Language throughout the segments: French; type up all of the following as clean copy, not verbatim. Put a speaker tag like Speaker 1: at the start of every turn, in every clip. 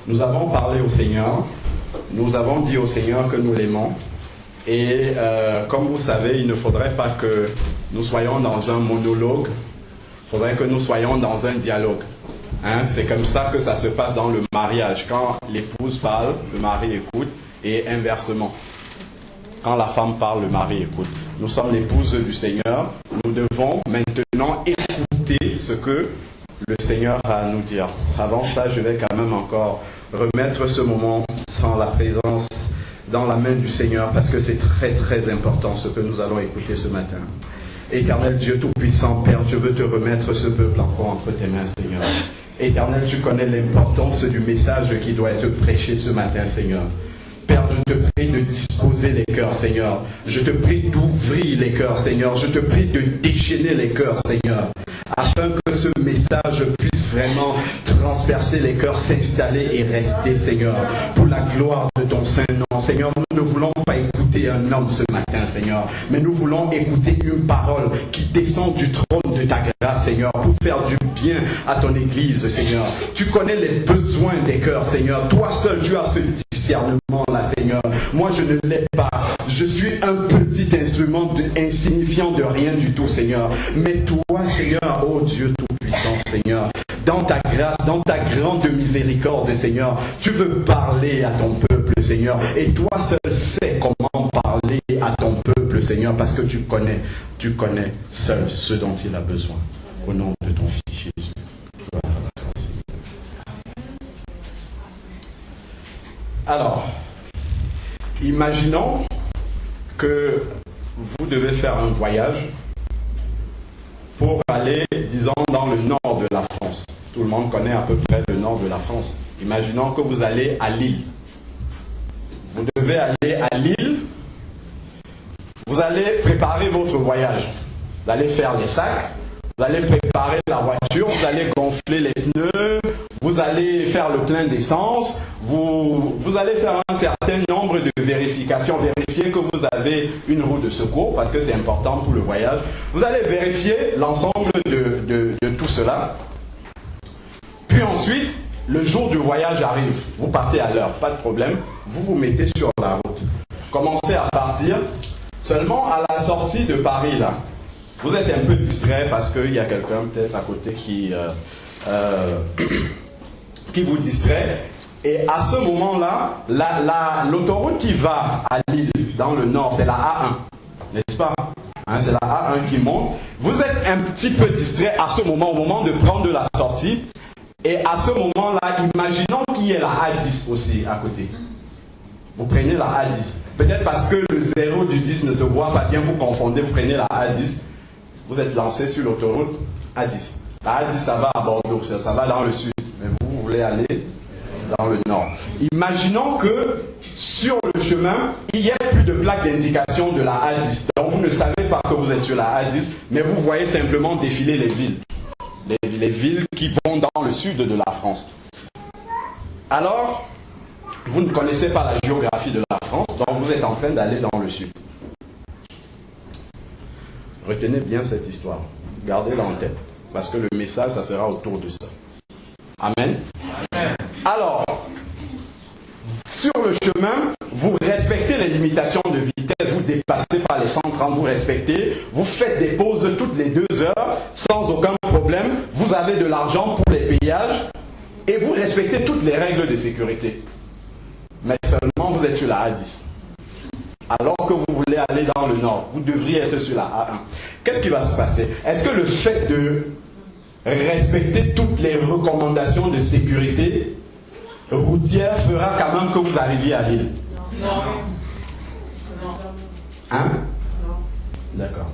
Speaker 1: Nous avons parlé au Seigneur, nous avons dit au Seigneur que nous l'aimons. Et comme vous savez, il ne faudrait pas que nous soyons dans un monologue, il faudrait que nous soyons dans un dialogue. Hein, c'est comme ça que ça se passe dans le mariage. Quand l'épouse parle, le mari écoute, et inversement. Quand la femme parle, le mari écoute. Nous sommes l'épouse du Seigneur. Nous devons maintenant écouter ce que le Seigneur a à nous dire. Avant ça, je vais quand même encore remettre ce moment sans la présence dans la main du Seigneur, parce que c'est très très important ce que nous allons écouter ce matin. Éternel Dieu Tout-Puissant, Père, je veux te remettre ce peuple encore entre tes mains, Seigneur. Éternel, tu connais l'importance du message qui doit être prêché ce matin, Seigneur. Père, je te prie de disposer les cœurs, Seigneur. Je te prie d'ouvrir les cœurs, Seigneur. Je te prie de déchaîner les cœurs, Seigneur. Afin que ce message puisse vraiment transpercer les cœurs, s'installer et rester, Seigneur. Pour la gloire de ton Saint-Nom, Seigneur, nous ne voulons pas écouter un homme ce matin, Seigneur. Mais nous voulons écouter une parole qui descend du trône de ta grâce, Seigneur. Pour faire du bien à ton Église, Seigneur. Tu connais les besoins des cœurs, Seigneur. Toi seul, tu as ce discernement là, Seigneur. Moi, je ne l'ai pas. Je suis un petit instrument insignifiant de rien du tout, Seigneur. Mais toi, Seigneur, oh Dieu Tout-Puissant, Seigneur, dans ta grâce, dans ta grande miséricorde, Seigneur, tu veux parler à ton peuple, Seigneur. Et toi seul sais comment parler à ton peuple, Seigneur, parce que tu connais seul ce dont il a besoin. Au nom de ton Fils Jésus. Alors, imaginons que vous devez faire un voyage pour aller, disons, dans le nord de la France. Tout le monde connaît à peu près le nord de la France. Imaginons que vous allez à Lille. Vous devez aller à Lille. Vous allez préparer votre voyage. Vous allez faire les sacs. Vous allez préparer la voiture. Vous allez gonfler les pneus. Vous allez faire le plein d'essence. Vous allez faire un certain nombre de vérifications. Vérifier que vous avez une roue de secours parce que c'est important pour le voyage. Vous allez vérifier l'ensemble de tout cela. Puis ensuite, le jour du voyage arrive. Vous partez à l'heure, pas de problème. Vous vous mettez sur la route. Commencez à partir. Seulement à la sortie de Paris, là, vous êtes un peu distrait parce qu'il y a quelqu'un peut-être à côté qui vous distrait. Et à ce moment-là, l'autoroute qui va à Lille, dans le nord, c'est la A1. N'est-ce pas? Hein, c'est la A1 qui monte. Vous êtes un petit peu distrait à ce moment, au moment de prendre la sortie. Et à ce moment-là, imaginons qu'il y ait la A10 aussi à côté. Vous prenez la A10. Peut-être parce que le 0 du 10 ne se voit pas bien, vous confondez, vous prenez la A10. Vous êtes lancé sur l'autoroute A10. La A10, ça va à Bordeaux, ça va dans le sud. Mais vous voulez aller dans le nord. Imaginons que sur le chemin, il n'y ait plus de plaque d'indication de la A10. Donc vous ne savez pas que vous êtes sur la A10, mais vous voyez simplement défiler les villes. Les villes qui vont dans le sud de la France. Alors, vous ne connaissez pas la géographie de la France, donc vous êtes en train d'aller dans le sud. Retenez bien cette histoire. Gardez-la en tête. Parce que le message, ça sera autour de ça. Amen. Amen. Alors, sur le chemin, vous respectez les limitations de vitesse. Vous dépassez pas les 130, vous respectez. Vous faites des pauses toutes les 2 heures sans aucun problème. Vous avez de l'argent pour les payages. Et vous respectez toutes les règles de sécurité. Mais seulement vous êtes sur la A10. Alors que vous voulez aller dans le nord, vous devriez être sur la A1. Qu'est-ce qui va se passer? Est-ce que le fait de respecter toutes les recommandations de sécurité routière fera quand même que vous arriviez à Lille? Non. Hein? Non. D'accord.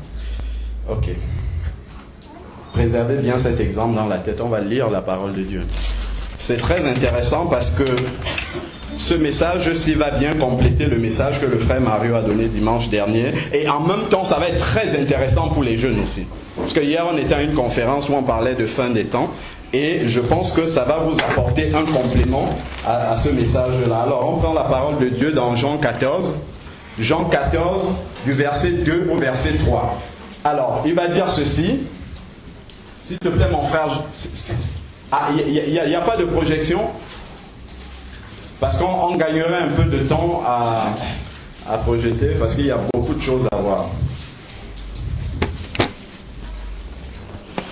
Speaker 1: Ok. Préservez bien cet exemple dans la tête. On va lire la parole de Dieu. C'est très intéressant parce que ce message, s'il va bien compléter le message que le frère Mario a donné dimanche dernier, et en même temps, ça va être très intéressant pour les jeunes aussi. Parce que hier, on était à une conférence où on parlait de fin des temps, et je pense que ça va vous apporter un complément à ce message-là. Alors, on prend la parole de Dieu dans Jean 14, du verset 2 au verset 3. Alors, il va dire ceci. S'il te plaît, mon frère, il n'y a pas de projection. parce qu'on gagnerait un peu de temps à projeter, parce qu'il y a beaucoup de choses à voir.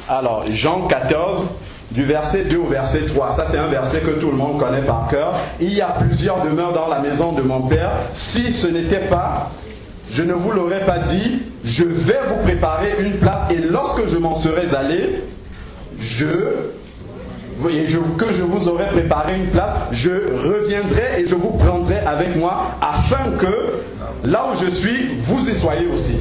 Speaker 1: Alors, Jean 14, du verset 2 au verset 3. Ça, c'est un verset que tout le monde connaît par cœur. Il y a plusieurs demeures dans la maison de mon Père. Si ce n'était pas, je ne vous l'aurais pas dit. Je vais vous préparer une place. Et lorsque je m'en serai allé, que je vous aurai préparé une place, je reviendrai et je vous prendrai avec moi, afin que, là où je suis, vous y soyez aussi.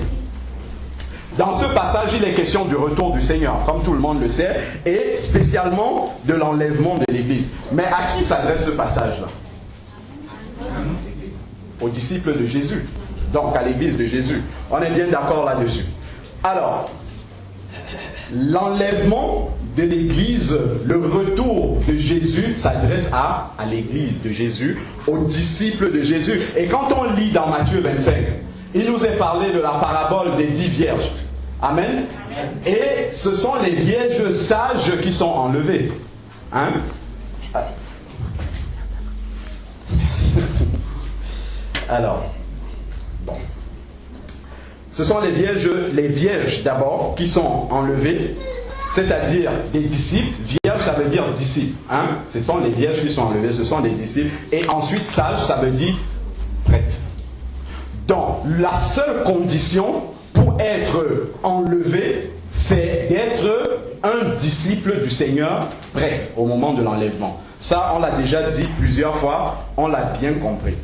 Speaker 1: Dans ce passage, il est question du retour du Seigneur, comme tout le monde le sait, et spécialement de l'enlèvement de l'Église. Mais à qui s'adresse ce passage-là? Aux disciples de Jésus, donc à l'Église de Jésus. On est bien d'accord là-dessus. Alors, l'enlèvement de l'Église, le retour de Jésus s'adresse à l'Église de Jésus, aux disciples de Jésus. Et quand on lit dans Matthieu 25, il nous est parlé de la parabole des 10 vierges. Amen. Et ce sont les vierges sages qui sont enlevées. Hein? Alors, bon. Ce sont les vierges d'abord qui sont enlevées, c'est-à-dire des disciples. Vierge, ça veut dire disciples. Hein? Ce sont les vierges qui sont enlevées, ce sont des disciples. Et ensuite, sage, ça veut dire prêtre. Donc, la seule condition pour être enlevé, c'est d'être un disciple du Seigneur prêt au moment de l'enlèvement. Ça, on l'a déjà dit plusieurs fois, on l'a bien compris.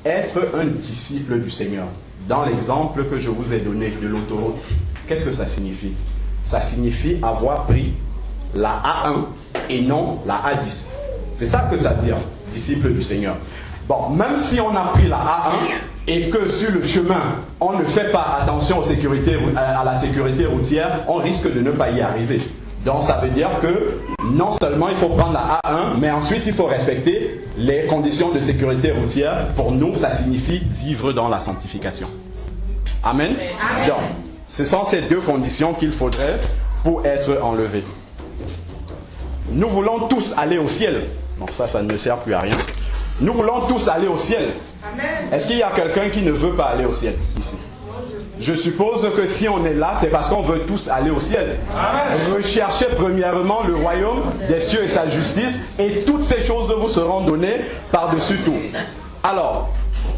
Speaker 1: Être un disciple du Seigneur. Dans l'exemple que je vous ai donné de l'autoroute, qu'est-ce que ça signifie? Ça signifie avoir pris la A1 et non la A10. C'est ça que ça veut dire, disciple du Seigneur. Bon, même si on a pris la A1 et que sur le chemin, on ne fait pas attention à la sécurité routière, on risque de ne pas y arriver. Donc ça veut dire que non seulement il faut prendre la A1, mais ensuite il faut respecter les conditions de sécurité routière. Pour nous, ça signifie vivre dans la sanctification. Amen. Donc, ce sont ces deux conditions qu'il faudrait pour être enlevé. Nous voulons tous aller au ciel. Bon, ça ne sert plus à rien. Nous voulons tous aller au ciel. Est-ce qu'il y a quelqu'un qui ne veut pas aller au ciel ici? Je suppose que si on est là, c'est parce qu'on veut tous aller au ciel. Recherchez premièrement le royaume des cieux et sa justice, et toutes ces choses vous seront données par-dessus tout. Alors,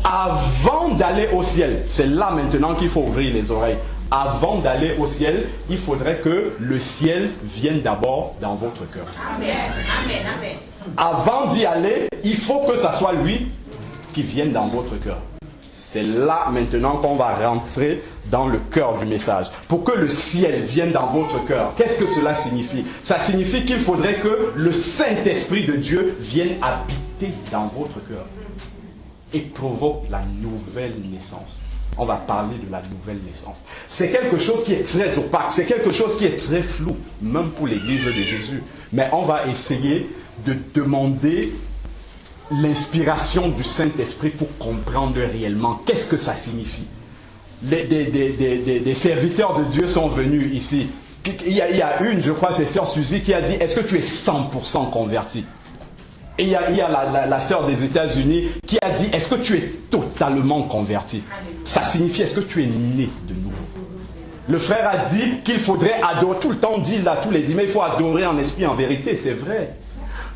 Speaker 1: avant d'aller au ciel, c'est là maintenant qu'il faut ouvrir les oreilles. Avant d'aller au ciel, il faudrait que le ciel vienne d'abord dans votre cœur. Amen. Amen. Amen. Avant d'y aller, il faut que ça soit lui qui vienne dans votre cœur. C'est là maintenant qu'on va rentrer dans le cœur du message. Pour que le ciel vienne dans votre cœur, qu'est-ce que cela signifie? Ça signifie qu'il faudrait que le Saint-Esprit de Dieu vienne habiter dans votre cœur et provoque la nouvelle naissance. On va parler de la nouvelle naissance. C'est quelque chose qui est très opaque, c'est quelque chose qui est très flou, même pour l'Église de Jésus. Mais on va essayer de demander l'inspiration du Saint-Esprit pour comprendre réellement qu'est-ce que ça signifie. Des serviteurs de Dieu sont venus ici. Il y a une, je crois, c'est Sœur Suzy qui a dit, est-ce que tu es 100% converti? Et il y a la sœur des États-Unis qui a dit, est-ce que tu es totalement converti? Ça signifie, est-ce que tu es né de nouveau? Le frère a dit qu'il faudrait adorer, tout le temps on dit là, tous les dimanches, il faut adorer en esprit, en vérité, c'est vrai.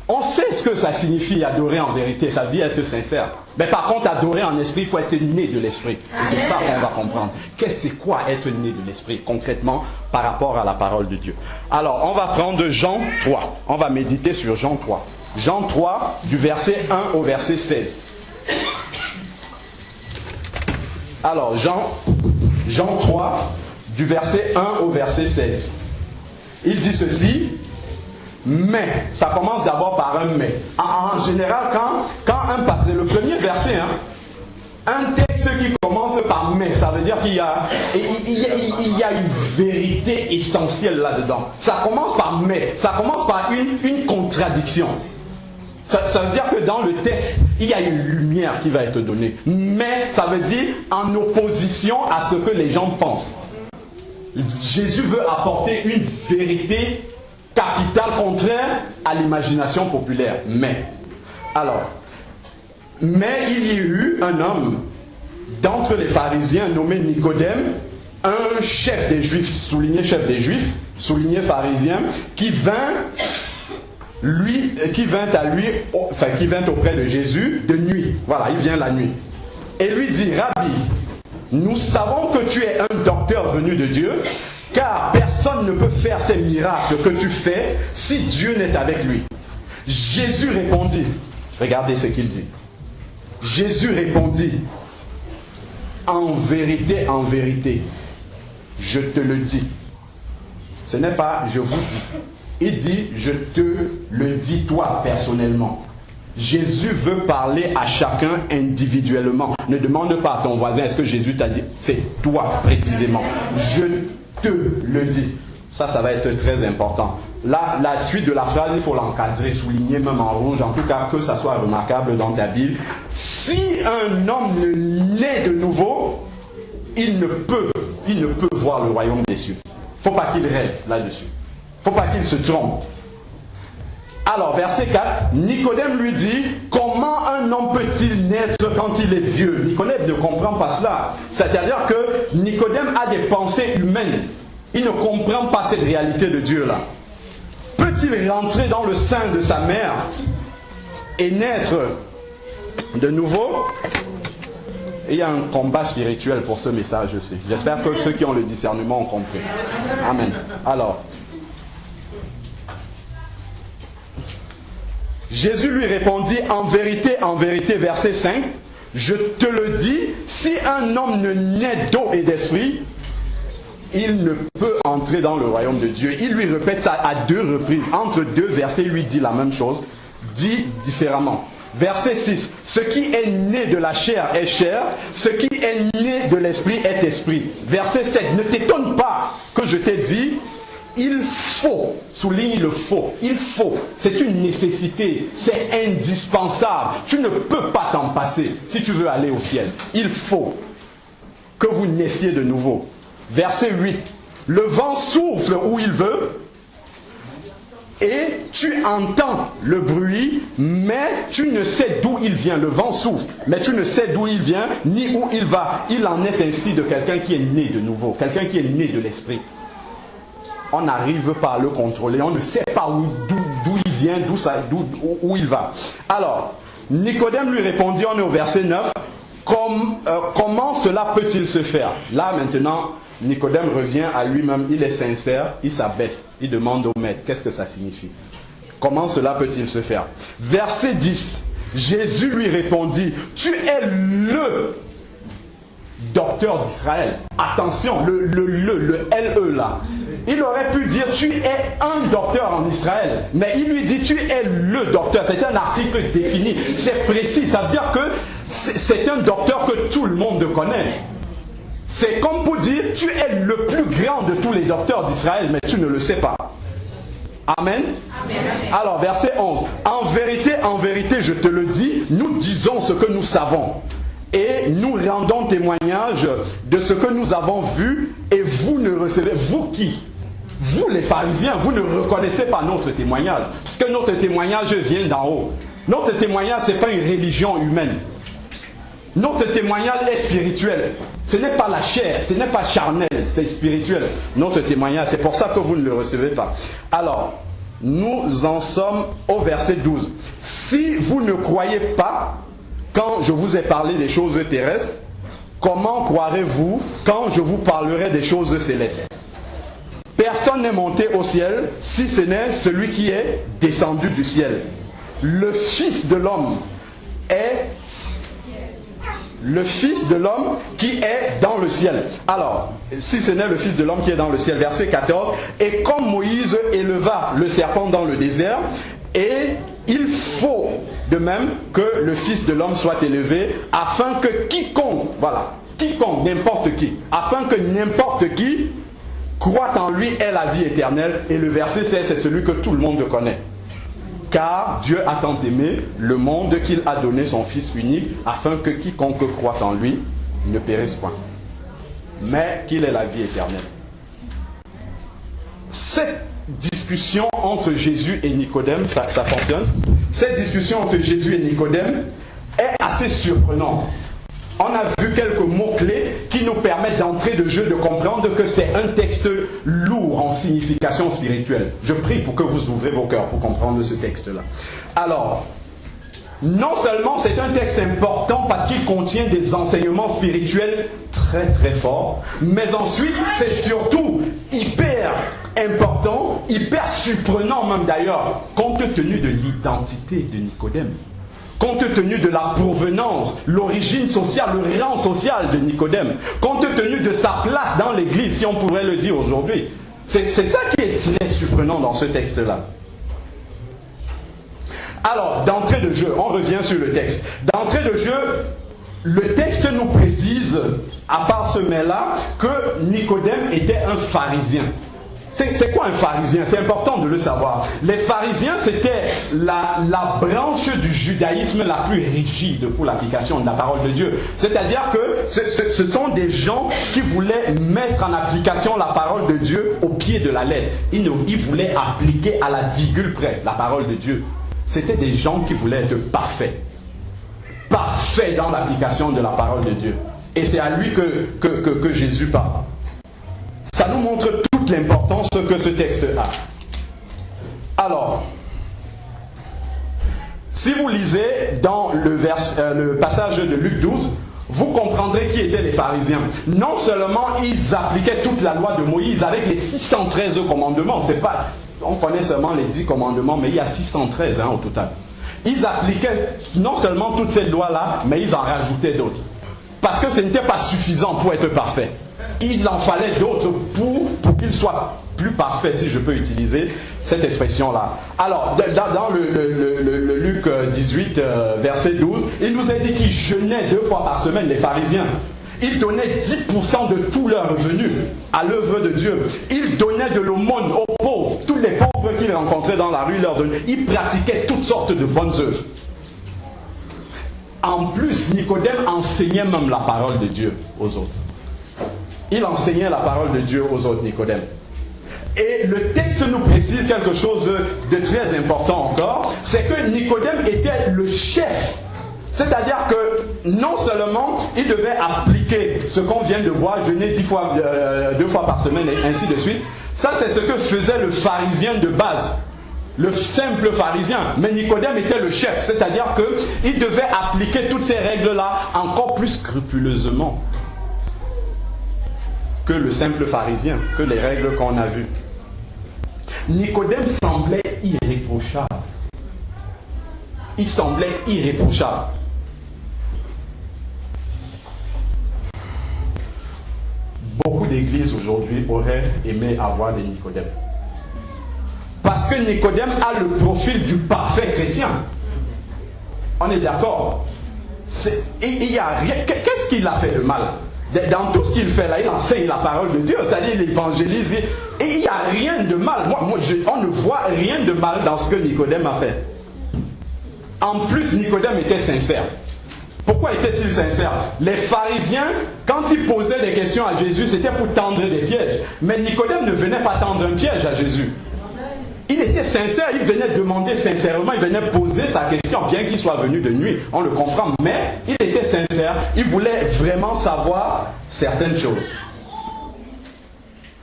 Speaker 1: On sait ce que ça signifie adorer en vérité, ça veut dire être sincère. Mais par contre, adorer en esprit, il faut être né de l'esprit. Et c'est ça qu'on va comprendre. C'est quoi être né de l'esprit, concrètement, par rapport à la parole de Dieu? Alors, on va prendre Jean 3. On va méditer sur Jean 3. Jean 3, du verset 1 au verset 16. Alors, Jean 3, du verset 1 au verset 16. Il dit ceci, mais, ça commence d'abord par un mais. En général, quand un passage, le premier verset, un texte qui commence par mais, ça veut dire qu'il y a une vérité essentielle là-dedans. Ça commence par mais, ça commence par une contradiction. Ça veut dire que dans le texte, il y a une lumière qui va être donnée. Mais, ça veut dire en opposition à ce que les gens pensent. Jésus veut apporter une vérité capitale contraire à l'imagination populaire. Mais, alors, Mais il y a eu un homme d'entre les pharisiens nommé Nicodème, un chef des Juifs, souligné chef des Juifs, souligné pharisien, qui vint auprès de Jésus de nuit. Voilà, il vient la nuit. Et lui dit, Rabbi, nous savons que tu es un docteur venu de Dieu, car personne ne peut faire ces miracles que tu fais si Dieu n'est avec lui. Jésus répondit, regardez ce qu'il dit. Jésus répondit, en vérité, je te le dis. Ce n'est pas je vous dis. Il dit, je te le dis toi personnellement. Jésus veut parler à chacun individuellement. Ne demande pas à ton voisin, est-ce que Jésus t'a dit? C'est toi précisément. Je te le dis. Ça va être très important. Là, la suite de la phrase, il faut l'encadrer, souligner même en rouge, en tout cas que ça soit remarquable dans ta Bible. Si un homme ne naît de nouveau, il ne peut voir le royaume des cieux. Il ne faut pas qu'il rêve là-dessus. Il ne faut pas qu'il se trompe. Alors, verset 4, Nicodème lui dit, comment un homme peut-il naître quand il est vieux? Nicodème ne comprend pas cela. C'est-à-dire que Nicodème a des pensées humaines. Il ne comprend pas cette réalité de Dieu là. Peut-il rentrer dans le sein de sa mère et naître de nouveau? Il y a un combat spirituel pour ce message aussi. J'espère que ceux qui ont le discernement ont compris. Amen. Alors, Jésus lui répondit, en vérité, verset 5, je te le dis, si un homme ne naît d'eau et d'esprit, il ne peut entrer dans le royaume de Dieu. Il lui répète ça à 2 reprises. Entre 2 versets, il lui dit la même chose, dit différemment. Verset 6, ce qui est né de la chair est chair, ce qui est né de l'esprit est esprit. Verset 7, ne t'étonne pas que je t'ai dit, il faut, souligne le faut, il faut, c'est une nécessité, c'est indispensable. Tu ne peux pas t'en passer si tu veux aller au ciel. Il faut que vous naissiez de nouveau. Verset 8, le vent souffle où il veut et tu entends le bruit, mais tu ne sais d'où il vient. Le vent souffle, mais tu ne sais d'où il vient ni où il va. Il en est ainsi de quelqu'un qui est né de nouveau, quelqu'un qui est né de l'esprit. On n'arrive pas à le contrôler, on ne sait pas d'où il vient, où il va. Alors, Nicodème lui répondit, on est au verset 9, comment cela peut-il se faire? Là maintenant, Nicodème revient à lui-même, il est sincère, il s'abaisse, il demande au maître, qu'est-ce que ça signifie? Comment cela peut-il se faire? Verset 10, Jésus lui répondit, tu es le docteur d'Israël. Attention, le LE là. Il aurait pu dire, tu es un docteur en Israël. Mais il lui dit, tu es le docteur. C'est un article défini, c'est précis. Ça veut dire que c'est un docteur que tout le monde connaît. C'est comme pour dire, tu es le plus grand de tous les docteurs d'Israël, mais tu ne le sais pas. Amen. Amen. Alors, verset 11. En vérité, je te le dis, nous disons ce que nous savons. Et nous rendons témoignage de ce que nous avons vu, et vous ne recevez, vous qui? Vous les pharisiens, vous ne reconnaissez pas notre témoignage, parce que notre témoignage vient d'en haut. Notre témoignage, ce n'est pas une religion humaine. Notre témoignage est spirituel. Ce n'est pas la chair, ce n'est pas charnel, c'est spirituel. Notre témoignage, c'est pour ça que vous ne le recevez pas. Alors, nous en sommes au verset 12. Si vous ne croyez pas quand je vous ai parlé des choses terrestres, comment croirez-vous quand je vous parlerai des choses célestes? Personne n'est monté au ciel si ce n'est celui qui est descendu du ciel. Le Fils de l'homme est le Fils de l'homme qui est dans le ciel. Alors, si ce n'est le Fils de l'homme qui est dans le ciel, verset 14, et comme Moïse éleva le serpent dans le désert, et il faut de même que le Fils de l'homme soit élevé, afin que quiconque, n'importe qui, afin que n'importe qui croit en lui ait la vie éternelle. Et le verset 16, c'est celui que tout le monde connaît. Car Dieu a tant aimé le monde qu'il a donné son Fils unique, afin que quiconque croit en lui ne périsse point, mais qu'il ait la vie éternelle. Cette discussion entre Jésus et Nicodème, ça fonctionne. Cette discussion entre Jésus et Nicodème est assez surprenant. On a vu quelques mots-clés qui nous permettent d'entrer de jeu, de comprendre que c'est un texte lourd en signification spirituelle. Je prie pour que vous ouvrez vos cœurs pour comprendre ce texte-là. Alors, non seulement c'est un texte important parce qu'il contient des enseignements spirituels très très forts, mais ensuite c'est surtout hyper important, hyper surprenant même d'ailleurs, compte tenu de l'identité de Nicodème, compte tenu de la provenance, l'origine sociale, le rang social de Nicodème, compte tenu de sa place dans l'église, si on pourrait le dire aujourd'hui. C'est ça qui est très surprenant dans ce texte-là. Alors, d'entrée de jeu, on revient sur le texte. D'entrée de jeu, le texte nous précise, à part ce mais-là, que Nicodème était un pharisien. C'est quoi un pharisien? C'est important de le savoir. Les pharisiens, c'était la branche du judaïsme la plus rigide pour l'application de la parole de Dieu. C'est-à-dire que ce sont des gens qui voulaient mettre en application la parole de Dieu au pied de la lettre. Ils voulaient appliquer à la virgule près la parole de Dieu. C'était des gens qui voulaient être parfaits. Parfaits dans l'application de la parole de Dieu. Et c'est à lui que Jésus parle. Ça nous montre toute l'importance que ce texte a. Alors, si vous lisez dans le passage de Luc 12, vous comprendrez qui étaient les pharisiens. Non seulement ils appliquaient toute la loi de Moïse avec les 613 commandements, on connaît seulement les 10 commandements, mais il y a 613 au total. Ils appliquaient non seulement toute cette loi-là, mais ils en rajoutaient d'autres. Parce que ce n'était pas suffisant pour être parfait. Il en fallait d'autres pour qu'ils soient plus parfaits, si je peux utiliser cette expression-là. Alors, dans le Luc 18, verset 12, il nous a dit qu'ils jeûnaient 2 fois par semaine, les pharisiens. Ils donnaient 10% de tous leurs revenus à l'œuvre de Dieu. Ils donnaient de l'aumône aux pauvres. Tous les pauvres qu'ils rencontraient dans la rue leur donnaient. Ils pratiquaient toutes sortes de bonnes œuvres. En plus, Nicodème enseignait même la parole de Dieu aux autres. Il enseignait la parole de Dieu aux autres, Nicodème. Et le texte nous précise quelque chose de très important encore, c'est que Nicodème était le chef. C'est-à-dire que non seulement il devait appliquer ce qu'on vient de voir, jeûner 2 fois par semaine et ainsi de suite. Ça, c'est ce que faisait le pharisien de base. Le simple pharisien. Mais Nicodème était le chef. C'est-à-dire qu'il devait appliquer toutes ces règles-là encore plus scrupuleusement que le simple pharisien, que les règles qu'on a vues. Nicodème semblait irréprochable. Il semblait irréprochable. Beaucoup d'églises aujourd'hui auraient aimé avoir des Nicodèmes. Parce que Nicodème a le profil du parfait chrétien. On est d'accord? Il y a rien. Qu'est-ce qu'il a fait de mal? Dans tout ce qu'il fait là, il enseigne la parole de Dieu, c'est-à-dire il évangélise. Et il n'y a rien de mal. On ne voit rien de mal dans ce que Nicodème a fait. En plus, Nicodème était sincère. Pourquoi était-il sincère? Les pharisiens, quand ils posaient des questions à Jésus, c'était pour tendre des pièges. Mais Nicodème ne venait pas tendre un piège à Jésus. Il était sincère, il venait demander sincèrement, il venait poser sa question, bien qu'il soit venu de nuit, on le comprend. Mais il était sincère, il voulait vraiment savoir certaines choses.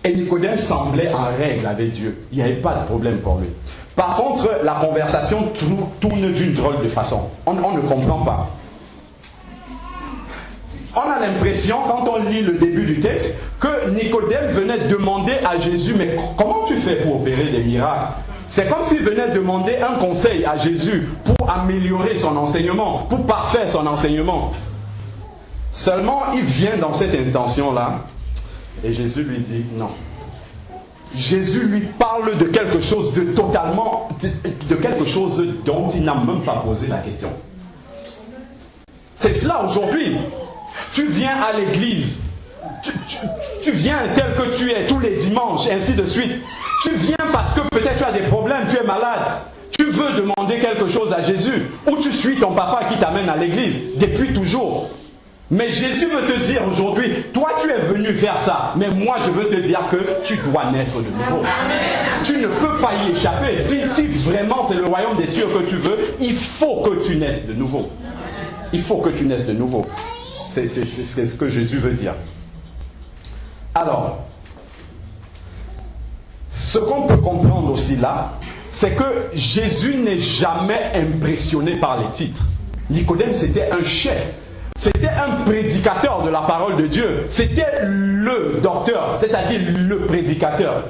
Speaker 1: Et Nicodème semblait en règle avec Dieu. Il n'y avait pas de problème pour lui. Par contre, la conversation tourne d'une drôle de façon. On ne comprend pas. On a l'impression, quand on lit le début du texte, que Nicodème venait demander à Jésus, mais comment tu fais pour opérer des miracles? C'est comme s'il venait demander un conseil à Jésus pour améliorer son enseignement, pour parfaire son enseignement. Seulement, il vient dans cette intention-là, et Jésus lui dit non. Jésus lui parle de quelque chose de quelque chose dont il n'a même pas posé la question. C'est cela aujourd'hui. Tu viens à l'église, tu viens tel que tu es tous les dimanches, ainsi de suite. Tu viens parce que peut-être tu as des problèmes, tu es malade. Tu veux demander quelque chose à Jésus. Ou tu suis ton papa qui t'amène à l'église, depuis toujours. Mais Jésus veut te dire aujourd'hui, toi tu es venu faire ça, mais moi je veux te dire que tu dois naître de nouveau. Amen. Tu ne peux pas y échapper. Si vraiment c'est le royaume des cieux que tu veux, il faut que tu naisses de nouveau. Il faut que tu naisses de nouveau. C'est ce que Jésus veut dire. Alors, ce qu'on peut comprendre aussi là, c'est que Jésus n'est jamais impressionné par les titres. Nicodème, c'était un chef. C'était un prédicateur de la parole de Dieu. C'était le docteur, c'est-à-dire le prédicateur.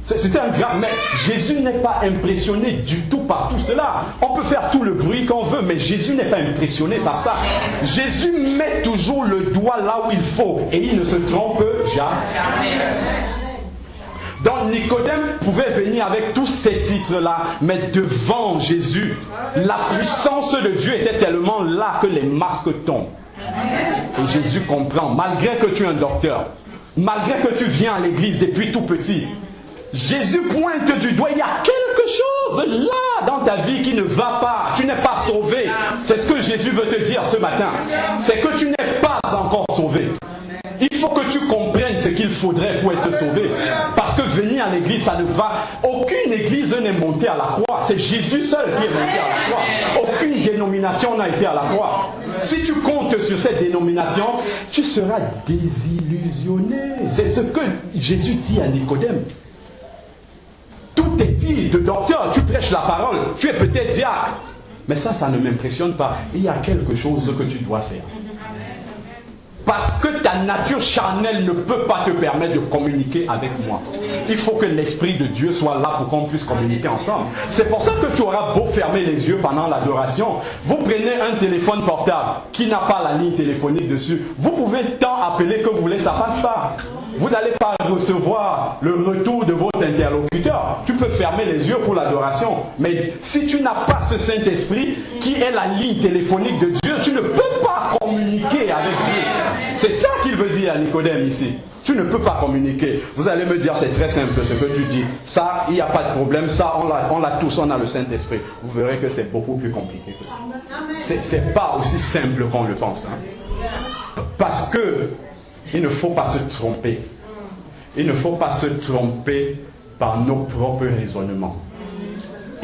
Speaker 1: C'était un grand... Mais Jésus n'est pas impressionné du tout par tout cela. On peut faire tout le bruit qu'on veut, mais Jésus n'est pas impressionné par ça. Jésus met toujours le doigt là où il faut. Et il ne se trompe jamais. Donc Nicodème pouvait venir avec tous ces titres-là, mais devant Jésus, la puissance de Dieu était tellement là que les masques tombent. Et Jésus comprend, malgré que tu es un docteur, malgré que tu viens à l'église depuis tout petit, Jésus pointe du doigt, il y a quelque chose là dans ta vie qui ne va pas, tu n'es pas sauvé. C'est ce que Jésus veut te dire ce matin, c'est que tu n'es pas encore sauvé. Il faut que tu comprennes ce qu'il faudrait pour être sauvé. Parce que venir à l'église, ça ne va... Aucune église n'est montée à la croix. C'est Jésus seul qui est monté à la croix. Aucune dénomination n'a été à la croix. Si tu comptes sur cette dénomination, tu seras désillusionné. C'est ce que Jésus dit à Nicodème. Tout est dit de docteur, tu prêches la parole, tu es peut-être diacre. Mais ça ne m'impressionne pas. Il y a quelque chose que tu dois faire. Parce que ta nature charnelle ne peut pas te permettre de communiquer avec moi. Il faut que l'Esprit de Dieu soit là pour qu'on puisse communiquer ensemble. C'est pour ça que tu auras beau fermer les yeux pendant l'adoration. Vous prenez un téléphone portable qui n'a pas la ligne téléphonique dessus. Vous pouvez tant appeler que vous voulez, ça passe pas. Vous n'allez pas recevoir le retour de votre interlocuteur. Tu peux fermer les yeux pour l'adoration. Mais si tu n'as pas ce Saint-Esprit qui est la ligne téléphonique de Dieu, tu ne peux pas communiquer avec Dieu. C'est ça qu'il veut dire à Nicodème ici. Tu ne peux pas communiquer. Vous allez me dire, c'est très simple ce que tu dis. Ça, il n'y a pas de problème. Ça, on l'a tous, on a le Saint-Esprit. Vous verrez que c'est beaucoup plus compliqué que ça. C'est pas aussi simple qu'on le pense. Hein. Parce que il ne faut pas se tromper. Il ne faut pas se tromper par nos propres raisonnements.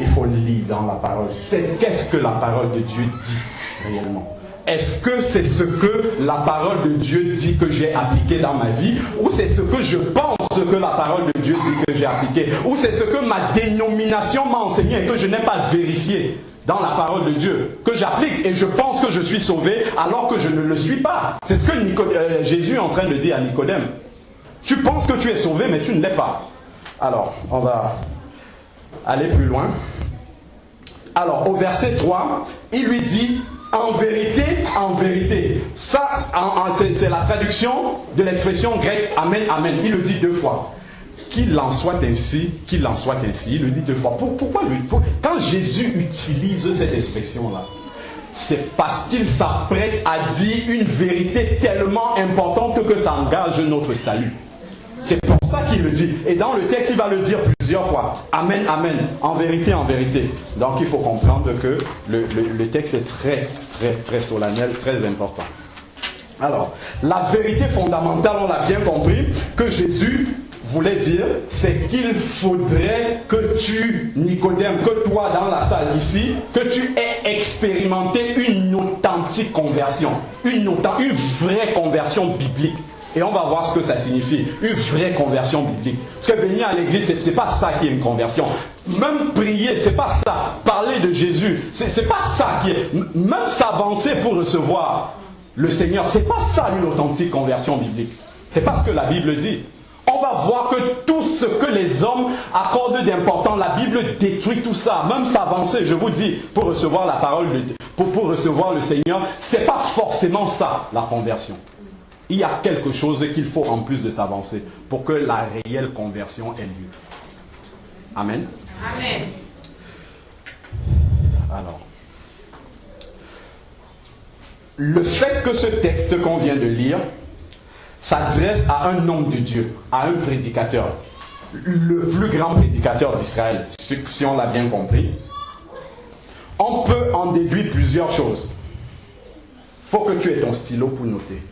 Speaker 1: Il faut lire dans la parole. Qu'est-ce que la parole de Dieu dit réellement? Est-ce que c'est ce que la parole de Dieu dit que j'ai appliqué dans ma vie? Ou c'est ce que je pense que la parole de Dieu dit que j'ai appliqué? Ou c'est ce que ma dénomination m'a enseigné et que je n'ai pas vérifié dans la parole de Dieu, que j'applique et je pense que je suis sauvé alors que je ne le suis pas? C'est ce que Jésus est en train de dire à Nicodème. Tu penses que tu es sauvé mais tu ne l'es pas. Alors, on va aller plus loin. Alors, au verset 3, il lui dit... En vérité. Ça, c'est la traduction de l'expression grecque Amen, Amen. Il le dit 2 fois. Qu'il en soit ainsi, qu'il en soit ainsi. Il le dit 2 fois. Pourquoi quand Jésus utilise cette expression-là, c'est parce qu'il s'apprête à dire une vérité tellement importante que ça engage notre salut. C'est pour ça qu'il le dit. Et dans le texte, il va le dire plusieurs fois. Amen, amen. En vérité, en vérité. Donc il faut comprendre que le texte est très, très, très solennel, très important. Alors, la vérité fondamentale, on l'a bien compris, que Jésus voulait dire, c'est qu'il faudrait que tu, Nicodème, que toi dans la salle ici, que tu aies expérimenté une authentique conversion. Une vraie conversion biblique. Et on va voir ce que ça signifie, une vraie conversion biblique. Parce que venir à l'église, c'est pas ça qui est une conversion. Même prier, c'est pas ça. Parler de Jésus, c'est pas ça qui est. Même s'avancer pour recevoir le Seigneur, c'est pas ça une authentique conversion biblique. C'est pas ce que la Bible dit. On va voir que tout ce que les hommes accordent d'important, la Bible détruit tout ça. Même s'avancer, je vous dis, pour recevoir la parole, pour recevoir le Seigneur, c'est pas forcément ça la conversion. Il y a quelque chose qu'il faut en plus de s'avancer pour que la réelle conversion ait lieu. Amen.
Speaker 2: Amen.
Speaker 1: Alors, le fait que ce texte qu'on vient de lire s'adresse à un homme de Dieu, à un prédicateur, le plus grand prédicateur d'Israël, si on l'a bien compris, on peut en déduire plusieurs choses. Il faut que tu aies ton stylo pour noter.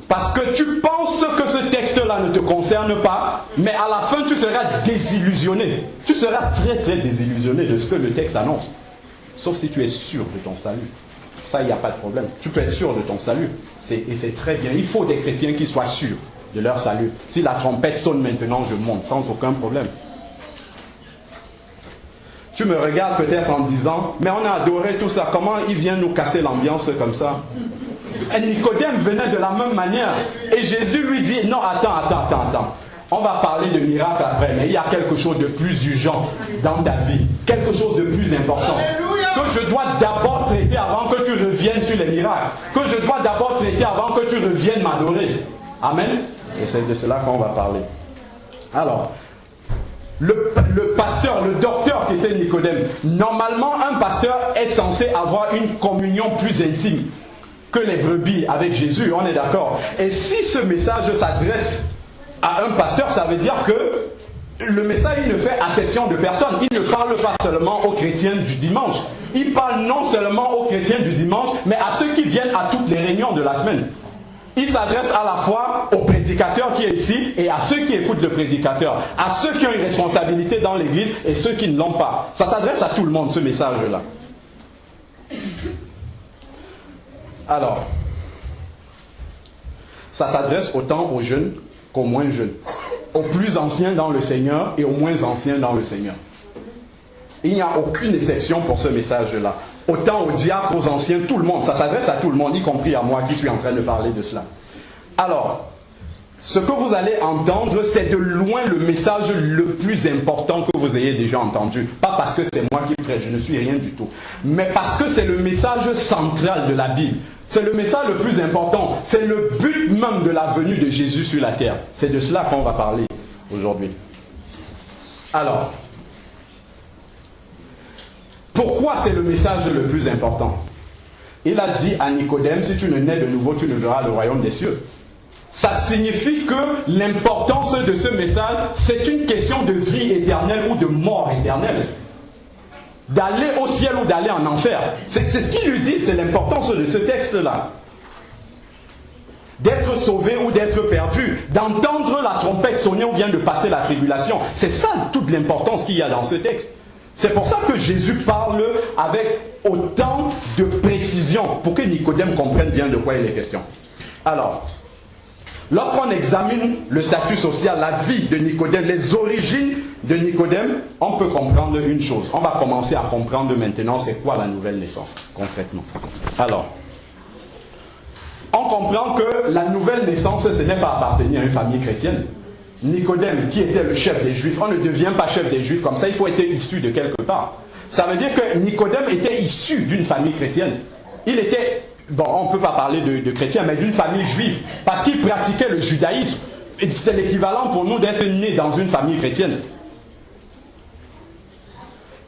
Speaker 1: Parce que tu penses que ce texte-là ne te concerne pas, mais à la fin tu seras désillusionné. Tu seras très très désillusionné de ce que le texte annonce. Sauf si tu es sûr de ton salut. Ça, il n'y a pas de problème. Tu peux être sûr de ton salut. Et c'est très bien. Il faut des chrétiens qui soient sûrs de leur salut. Si la trompette sonne maintenant, je monte sans aucun problème. Tu me regardes peut-être en disant, mais on a adoré tout ça. Comment il vient nous casser l'ambiance comme ça? Et Nicodème venait de la même manière. Et Jésus lui dit, non, attends. On va parler de miracle après, mais il y a quelque chose de plus urgent dans ta vie. Quelque chose de plus important. Que je dois d'abord traiter avant que tu reviennes sur les miracles. Que je dois d'abord traiter avant que tu reviennes m'adorer. Amen. Et c'est de cela qu'on va parler. Alors, le pasteur, le docteur qui était Nicodème, normalement un pasteur est censé avoir une communion plus intime que les brebis avec Jésus, on est d'accord. Et si ce message s'adresse à un pasteur, ça veut dire que le message il ne fait acception de personne. Il ne parle pas seulement aux chrétiens du dimanche. Il parle non seulement aux chrétiens du dimanche, mais à ceux qui viennent à toutes les réunions de la semaine. Il s'adresse à la fois au prédicateur qui est ici et à ceux qui écoutent le prédicateur, à ceux qui ont une responsabilité dans l'église et ceux qui ne l'ont pas. Ça s'adresse à tout le monde, ce message-là. Alors, ça s'adresse autant aux jeunes qu'aux moins jeunes, aux plus anciens dans le Seigneur et aux moins anciens dans le Seigneur. Il n'y a aucune exception pour ce message-là. Autant aux diacres, aux anciens, tout le monde. Ça s'adresse à tout le monde, y compris à moi qui suis en train de parler de cela. Alors, ce que vous allez entendre, c'est de loin le message le plus important que vous ayez déjà entendu. Pas parce que c'est moi qui prêche, je ne suis rien du tout. Mais parce que c'est le message central de la Bible. C'est le message le plus important. C'est le but même de la venue de Jésus sur la terre. C'est de cela qu'on va parler aujourd'hui. Alors, pourquoi c'est le message le plus important? Il a dit à Nicodème, si tu ne nais de nouveau, tu ne verras le royaume des cieux. Ça signifie que l'importance de ce message, c'est une question de vie éternelle ou de mort éternelle. D'aller au ciel ou d'aller en enfer. C'est ce qu'il lui dit, c'est l'importance de ce texte-là. D'être sauvé ou d'être perdu, d'entendre la trompette sonner ou bien de passer la tribulation. C'est ça toute l'importance qu'il y a dans ce texte. C'est pour ça que Jésus parle avec autant de précision, pour que Nicodème comprenne bien de quoi il est question. Alors, lorsqu'on examine le statut social, la vie de Nicodème, les origines de Nicodème, on peut comprendre une chose. On va commencer à comprendre maintenant c'est quoi la nouvelle naissance, concrètement. Alors, on comprend que la nouvelle naissance, ce n'est pas appartenir à une famille chrétienne. Nicodème, qui était le chef des Juifs, on ne devient pas chef des Juifs comme ça, il faut être issu de quelque part. Ça veut dire que Nicodème était issu d'une famille chrétienne. Il était, bon, on ne peut pas parler de chrétien, mais d'une famille juive, parce qu'il pratiquait le judaïsme. C'est l'équivalent pour nous d'être né dans une famille chrétienne.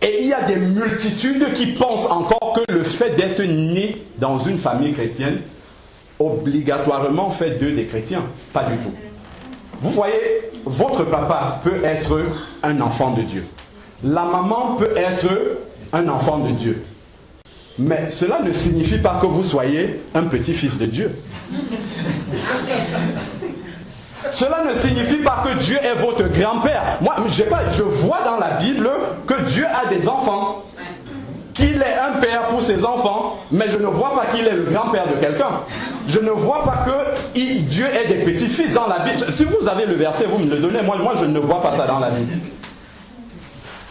Speaker 1: Et il y a des multitudes qui pensent encore que le fait d'être né dans une famille chrétienne, obligatoirement fait d'eux des chrétiens. Pas du tout. Vous voyez, votre papa peut être un enfant de Dieu. La maman peut être un enfant de Dieu. Mais cela ne signifie pas que vous soyez un petit-fils de Dieu. Cela ne signifie pas que Dieu est votre grand-père. Moi, je vois dans la Bible que Dieu a des enfants. Qu'il est un père pour ses enfants, mais je ne vois pas qu'il est le grand-père de quelqu'un. Je ne vois pas que Dieu ait des petits-fils dans la Bible. Si vous avez le verset, vous me le donnez. Moi, je ne vois pas ça dans la Bible.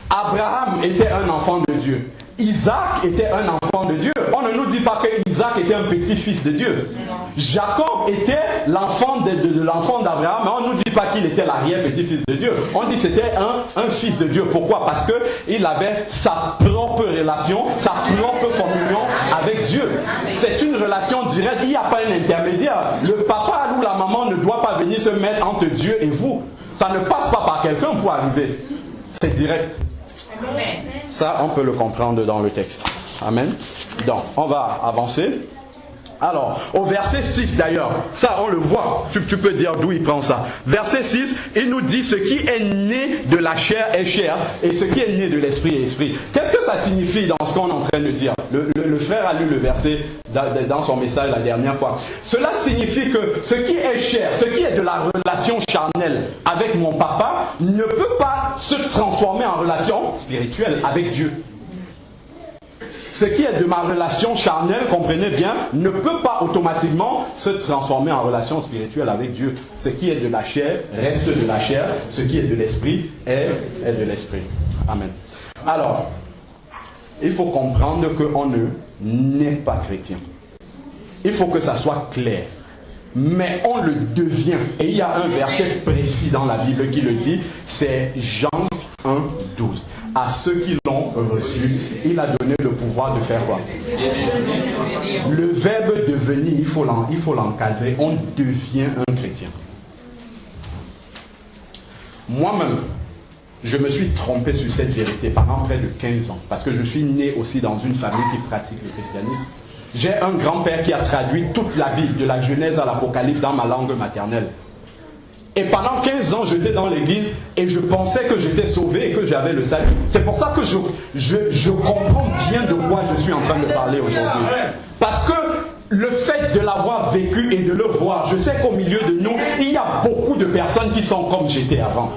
Speaker 1: Abraham était un enfant de Dieu. Isaac était un enfant de Dieu. On ne nous dit pas que Isaac était un petit-fils de Dieu. Jacob était l'enfant de l'enfant d'Abraham, mais on ne nous dit pas qu'il était l'arrière-petit-fils de Dieu. On dit que c'était un fils de Dieu. Pourquoi? Parce qu'il avait sa propre relation, sa propre communion avec Dieu. C'est une relation directe, il n'y a pas un intermédiaire. Le papa ou la maman ne doit pas venir se mettre entre Dieu et vous. Ça ne passe pas par quelqu'un pour arriver. C'est direct. Ça, on peut le comprendre dans le texte. Amen. Donc, on va avancer. Alors, au verset 6 d'ailleurs, ça on le voit, tu peux dire d'où il prend ça. Verset 6, il nous dit ce qui est né de la chair est chair et ce qui est né de l'esprit est esprit. Qu'est-ce que ça signifie dans ce qu'on est en train de dire? Le frère a lu le verset dans son message la dernière fois. Cela signifie que ce qui est chair, ce qui est de la relation charnelle avec mon papa ne peut pas se transformer en relation spirituelle avec Dieu. Ce qui est de ma relation charnelle, comprenez bien, ne peut pas automatiquement se transformer en relation spirituelle avec Dieu. Ce qui est de la chair reste de la chair. Ce qui est de l'esprit est de l'esprit. Amen. Alors, il faut comprendre qu'on n'est pas chrétien. Il faut que ça soit clair. Mais on le devient. Et il y a un verset précis dans la Bible qui le dit, c'est Jean 1, 12. À ceux qui l'ont reçu, il a donné le pouvoir de faire quoi? Le verbe devenir, il faut l'encadrer. On devient un chrétien. Moi-même, je me suis trompé sur cette vérité pendant près de 15 ans. Parce que je suis né aussi dans une famille qui pratique le christianisme. J'ai un grand-père qui a traduit toute la Bible, de la Genèse à l'Apocalypse, dans ma langue maternelle. Et pendant 15 ans, j'étais dans l'église et je pensais que j'étais sauvé et que j'avais le salut. C'est pour ça que je comprends bien de quoi je suis en train de parler aujourd'hui. Parce que le fait de l'avoir vécu et de le voir, je sais qu'au milieu de nous, il y a beaucoup de personnes qui sont comme j'étais avant.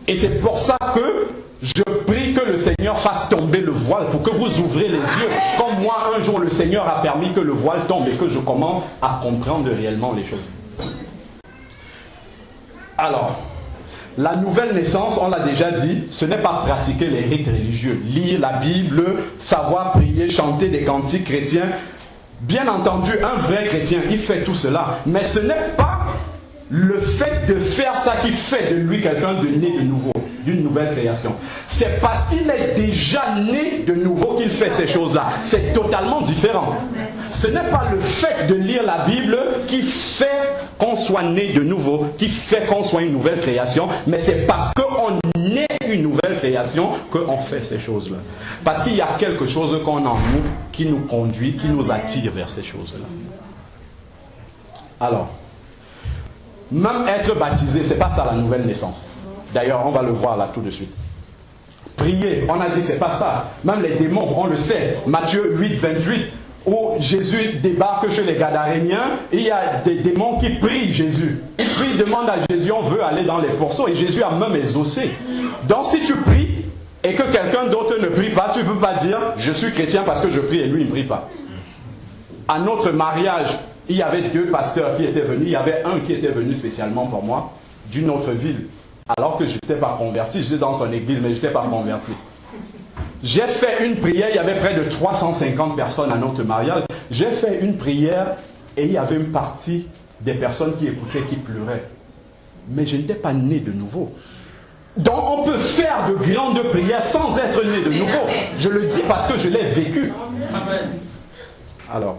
Speaker 1: Et c'est pour ça que je prie que le Seigneur fasse tomber le voile pour que vous ouvrez les yeux. Comme moi, un jour, le Seigneur a permis que le voile tombe et que je commence à comprendre réellement les choses. Alors, la nouvelle naissance, on l'a déjà dit, ce n'est pas pratiquer les rites religieux, lire la Bible, savoir prier, chanter des cantiques chrétiens. Bien entendu, un vrai chrétien, il fait tout cela. Mais ce n'est pas le fait de faire ça qui fait de lui quelqu'un de né de nouveau, d'une nouvelle création. C'est parce qu'il est déjà né de nouveau qu'il fait ces choses-là. C'est totalement différent. Ce n'est pas le fait de lire la Bible qui fait qu'on soit né de nouveau, qui fait qu'on soit une nouvelle création, mais c'est parce qu'on est une nouvelle création qu'on fait ces choses-là. Parce qu'il y a quelque chose qu'on a en nous qui nous conduit, qui nous attire vers ces choses-là. Alors, même être baptisé, c'est pas ça la nouvelle naissance. D'ailleurs, on va le voir là tout de suite. Prier, on a dit c'est pas ça. Même les démons, on le sait. Matthieu 8, 28, où Jésus débarque chez les Gadaréniens, il y a des démons qui prient Jésus. Ils prient, demandent à Jésus, on veut aller dans les pourceaux. Et Jésus a même exaucé. Donc si tu pries et que quelqu'un d'autre ne prie pas, tu ne peux pas dire je suis chrétien parce que je prie et lui il ne prie pas. À notre mariage, il y avait 2 pasteurs qui étaient venus. Il y avait un qui était venu spécialement pour moi, d'une autre ville. Alors que je n'étais pas converti, j'étais dans son église, mais je n'étais pas converti. J'ai fait une prière, il y avait près de 350 personnes à notre mariage. J'ai fait une prière et il y avait une partie des personnes qui écoutaient, qui pleuraient. Mais je n'étais pas né de nouveau. Donc on peut faire de grandes prières sans être né de nouveau. Je le dis parce que je l'ai vécu. Alors,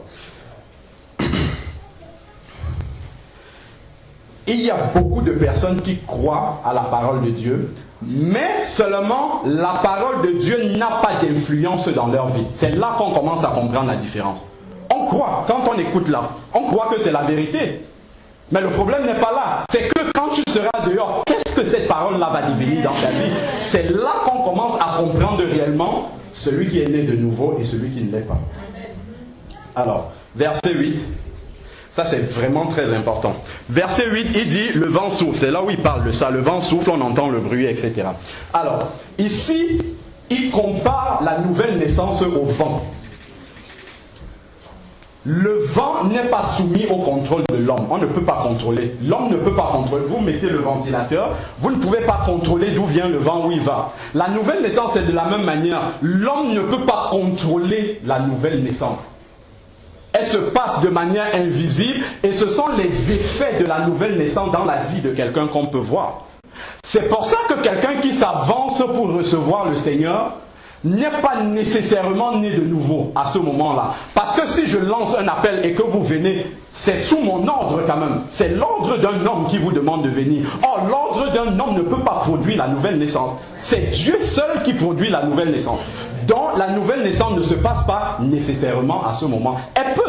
Speaker 1: il y a beaucoup de personnes qui croient à la parole de Dieu, mais seulement la parole de Dieu n'a pas d'influence dans leur vie. C'est là qu'on commence à comprendre la différence. On croit, quand on écoute là, on croit que c'est la vérité. Mais le problème n'est pas là. C'est que quand tu seras dehors, qu'est-ce que cette parole-là va devenir dans ta vie? C'est là qu'on commence à comprendre réellement celui qui est né de nouveau et celui qui ne l'est pas. Alors, verset 8. Ça, c'est vraiment très important. Verset 8, il dit, le vent souffle. C'est là où il parle de ça. Le vent souffle, on entend le bruit, etc. Alors, ici, il compare la nouvelle naissance au vent. Le vent n'est pas soumis au contrôle de l'homme. On ne peut pas contrôler. L'homme ne peut pas contrôler. Vous mettez le ventilateur, vous ne pouvez pas contrôler d'où vient le vent, où il va. La nouvelle naissance, c'est de la même manière. L'homme ne peut pas contrôler la nouvelle naissance. Elle se passe de manière invisible et ce sont les effets de la nouvelle naissance dans la vie de quelqu'un qu'on peut voir. C'est pour ça que quelqu'un qui s'avance pour recevoir le Seigneur n'est pas nécessairement né de nouveau à ce moment-là. Parce que si je lance un appel et que vous venez, c'est sous mon ordre quand même. C'est l'ordre d'un homme qui vous demande de venir. Or, l'ordre d'un homme ne peut pas produire la nouvelle naissance. C'est Dieu seul qui produit la nouvelle naissance. Donc, la nouvelle naissance ne se passe pas nécessairement à ce moment.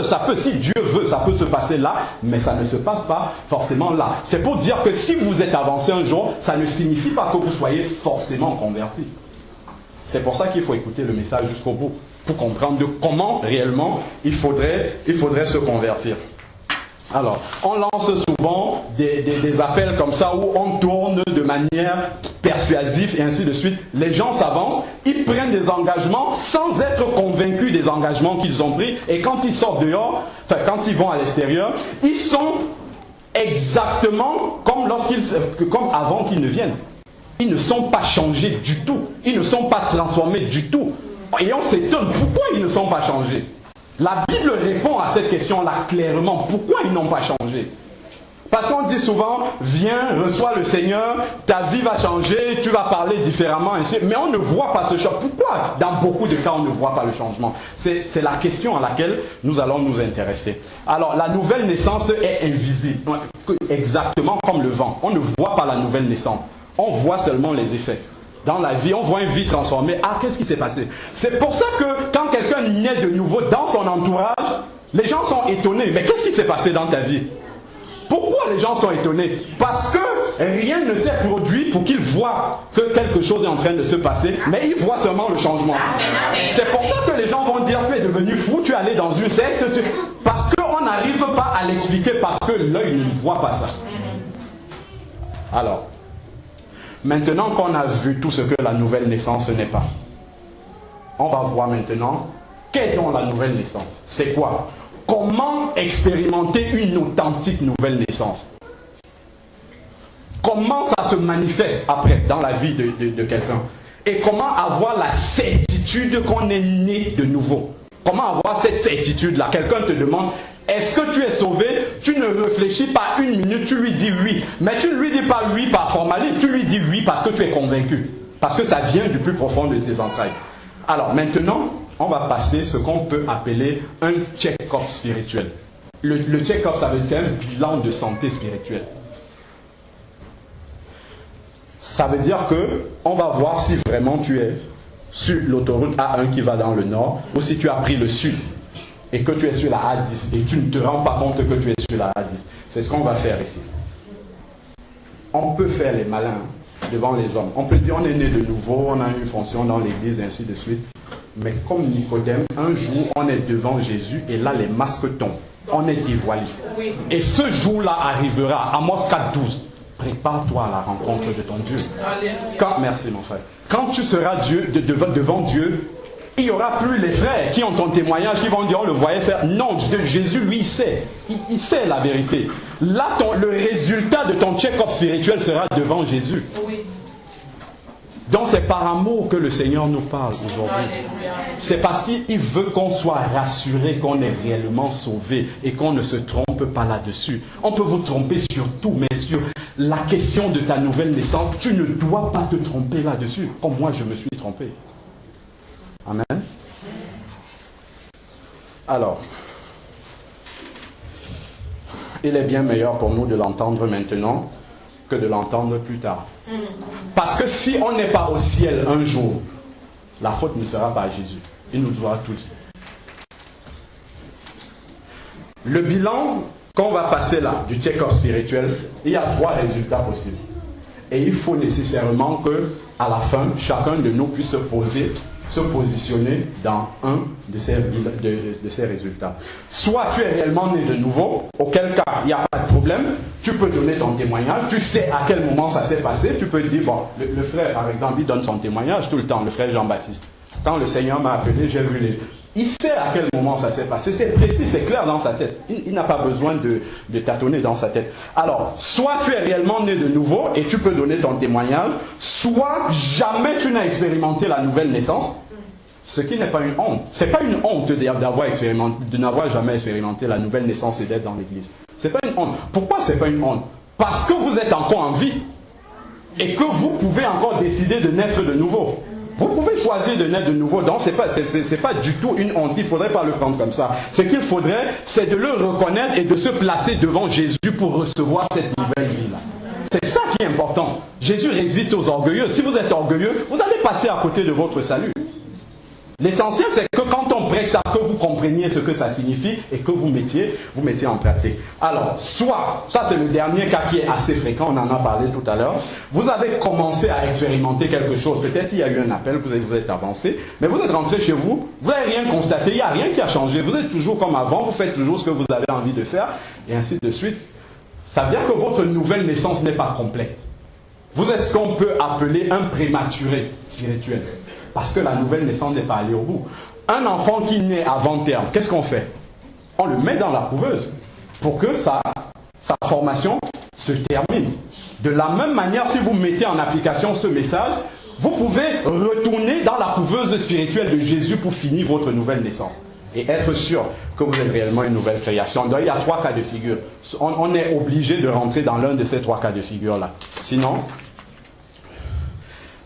Speaker 1: Ça peut, si Dieu veut, ça peut se passer là, mais ça ne se passe pas forcément là. C'est pour dire que si vous êtes avancé un jour, ça ne signifie pas que vous soyez forcément converti. C'est pour ça qu'il faut écouter le message jusqu'au bout, pour comprendre de comment réellement il faudrait se convertir. Alors, on lance souvent des appels comme ça où on tourne de manière persuasive et ainsi de suite. Les gens s'avancent, ils prennent des engagements sans être convaincus des engagements qu'ils ont pris. Et quand ils sortent dehors, enfin quand ils vont à l'extérieur, ils sont exactement comme avant qu'ils ne viennent. Ils ne sont pas changés du tout. Ils ne sont pas transformés du tout. Et on s'étonne pourquoi ils ne sont pas changés. La Bible répond à cette question-là clairement. Pourquoi ils n'ont pas changé? Parce qu'on dit souvent, viens, reçois le Seigneur, ta vie va changer, tu vas parler différemment, ainsi. Mais on ne voit pas ce changement. Pourquoi dans beaucoup de cas on ne voit pas le changement? C'est la question à laquelle nous allons nous intéresser. Alors, la nouvelle naissance est invisible, exactement comme le vent. On ne voit pas la nouvelle naissance. On voit seulement les effets. Dans la vie, on voit une vie transformée. Ah, qu'est-ce qui s'est passé? C'est pour ça que quand quelqu'un naît de nouveau dans son entourage, les gens sont étonnés. Mais qu'est-ce qui s'est passé dans ta vie? Pourquoi les gens sont étonnés? Parce que rien ne s'est produit pour qu'ils voient que quelque chose est en train de se passer, mais ils voient seulement le changement. C'est pour ça que les gens vont dire, tu es devenu fou, tu es allé dans une secte, parce qu'on n'arrive pas à l'expliquer, parce que l'œil ne voit pas ça. Alors, maintenant qu'on a vu tout ce que la nouvelle naissance n'est pas, on va voir maintenant qu'est donc la nouvelle naissance. C'est quoi? Comment expérimenter une authentique nouvelle naissance? Comment ça se manifeste après dans la vie de quelqu'un? Et comment avoir la certitude qu'on est né de nouveau? Comment avoir cette certitude-là? Quelqu'un te demande, est-ce que tu es sauvé? Tu ne réfléchis pas une minute, tu lui dis oui. Mais tu ne lui dis pas oui par formalisme, tu lui dis oui parce que tu es convaincu. Parce que ça vient du plus profond de tes entrailles. Alors maintenant, on va passer ce qu'on peut appeler un check-up spirituel. Le check-up, ça veut dire c'est un bilan de santé spirituelle. Ça veut dire que on va voir si vraiment tu es sur l'autoroute A1 qui va dans le nord, ou si tu as pris le sud et que tu es sur la A10 et tu ne te rends pas compte que tu es sur la A10. C'est ce qu'on va faire ici. On peut faire les malins devant les hommes. On peut dire on est né de nouveau, on a une fonction dans l'église, ainsi de suite. Mais comme Nicodème, un jour, on est devant Jésus et là, les masques tombent. On est dévoilé. Et ce jour-là arrivera, Amos 4:12. Prépare-toi à la rencontre de ton Dieu. Merci mon frère. Quand tu seras devant Dieu, il n'y aura plus les frères qui ont ton témoignage, qui vont dire on le voyait faire. Non, Jésus lui il sait. Il sait la vérité. Là, le résultat de ton check-up spirituel sera devant Jésus. Donc c'est par amour que le Seigneur nous parle aujourd'hui. C'est parce qu'il veut qu'on soit rassuré qu'on est réellement sauvé et qu'on ne se trompe pas là-dessus. On peut vous tromper sur tout, mais sur la question de ta nouvelle naissance, tu ne dois pas te tromper là-dessus, comme moi je me suis trompé. Amen. Alors, il est bien meilleur pour nous de l'entendre maintenant que de l'entendre plus tard. Parce que si on n'est pas au ciel un jour, la faute ne sera pas à Jésus. Il nous doit tout dire. Le bilan qu'on va passer là, du check-up spirituel, il y a 3 résultats possibles. Et il faut nécessairement que, à la fin, chacun de nous puisse se positionner dans un de ces résultats. Soit tu es réellement né de nouveau, auquel cas il n'y a pas de problème, tu peux donner ton témoignage, tu sais à quel moment ça s'est passé, tu peux dire, bon, le frère par exemple, il donne son témoignage tout le temps, le frère Jean-Baptiste. Quand le Seigneur m'a appelé, j'ai vu les... Il sait à quel moment ça s'est passé, c'est précis, c'est clair dans sa tête. Il n'a pas besoin de tâtonner dans sa tête. Alors, soit tu es réellement né de nouveau et tu peux donner ton témoignage, soit jamais tu n'as expérimenté la nouvelle naissance, ce qui n'est pas une honte. C'est pas une honte de n'avoir jamais expérimenté la nouvelle naissance et d'être dans l'église. C'est pas une honte. Pourquoi c'est pas une honte? Parce que vous êtes encore en vie et que vous pouvez encore décider de naître de nouveau. Vous pouvez choisir de naître de nouveau, donc c'est pas du tout une honte, il ne faudrait pas le prendre comme ça. Ce qu'il faudrait, c'est de le reconnaître et de se placer devant Jésus pour recevoir cette nouvelle vie-là. C'est ça qui est important. Jésus résiste aux orgueilleux. Si vous êtes orgueilleux, vous allez passer à côté de votre salut. L'essentiel, c'est que quand on prêche ça, que vous compreniez ce que ça signifie et que vous mettiez en pratique. Alors, soit, ça c'est le dernier cas qui est assez fréquent, on en a parlé tout à l'heure, vous avez commencé à expérimenter quelque chose, peut-être il y a eu un appel, vous êtes avancé, mais vous êtes rentré chez vous, vous n'avez rien constaté, il n'y a rien qui a changé, vous êtes toujours comme avant, vous faites toujours ce que vous avez envie de faire, et ainsi de suite. Ça veut dire que votre nouvelle naissance n'est pas complète. Vous êtes ce qu'on peut appeler un prématuré spirituel. Parce que la nouvelle naissance n'est pas allée au bout. Un enfant qui naît avant terme, qu'est-ce qu'on fait? On le met dans la couveuse pour que sa formation se termine. De la même manière, si vous mettez en application ce message, vous pouvez retourner dans la couveuse spirituelle de Jésus pour finir votre nouvelle naissance. Et être sûr que vous êtes réellement une nouvelle création. Donc il y a 3 cas de figure. On est obligé de rentrer dans l'un de ces 3 cas de figure-là. Sinon...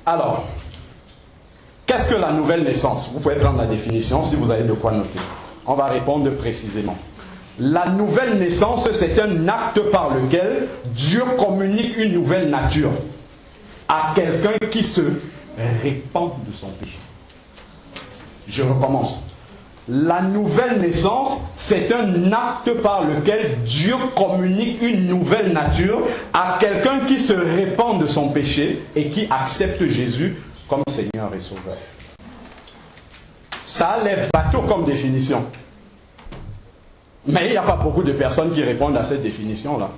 Speaker 1: Alors... Qu'est-ce que la nouvelle naissance? Vous pouvez prendre la définition si vous avez de quoi noter. On va répondre précisément. La nouvelle naissance, c'est un acte par lequel Dieu communique une nouvelle nature à quelqu'un qui se répand de son péché. Je recommence. La nouvelle naissance, c'est un acte par lequel Dieu communique une nouvelle nature à quelqu'un qui se répand de son péché et qui accepte Jésus comme Seigneur et Sauveur. Ça a l'air bateau comme définition. Mais il n'y a pas beaucoup de personnes qui répondent à cette définition-là.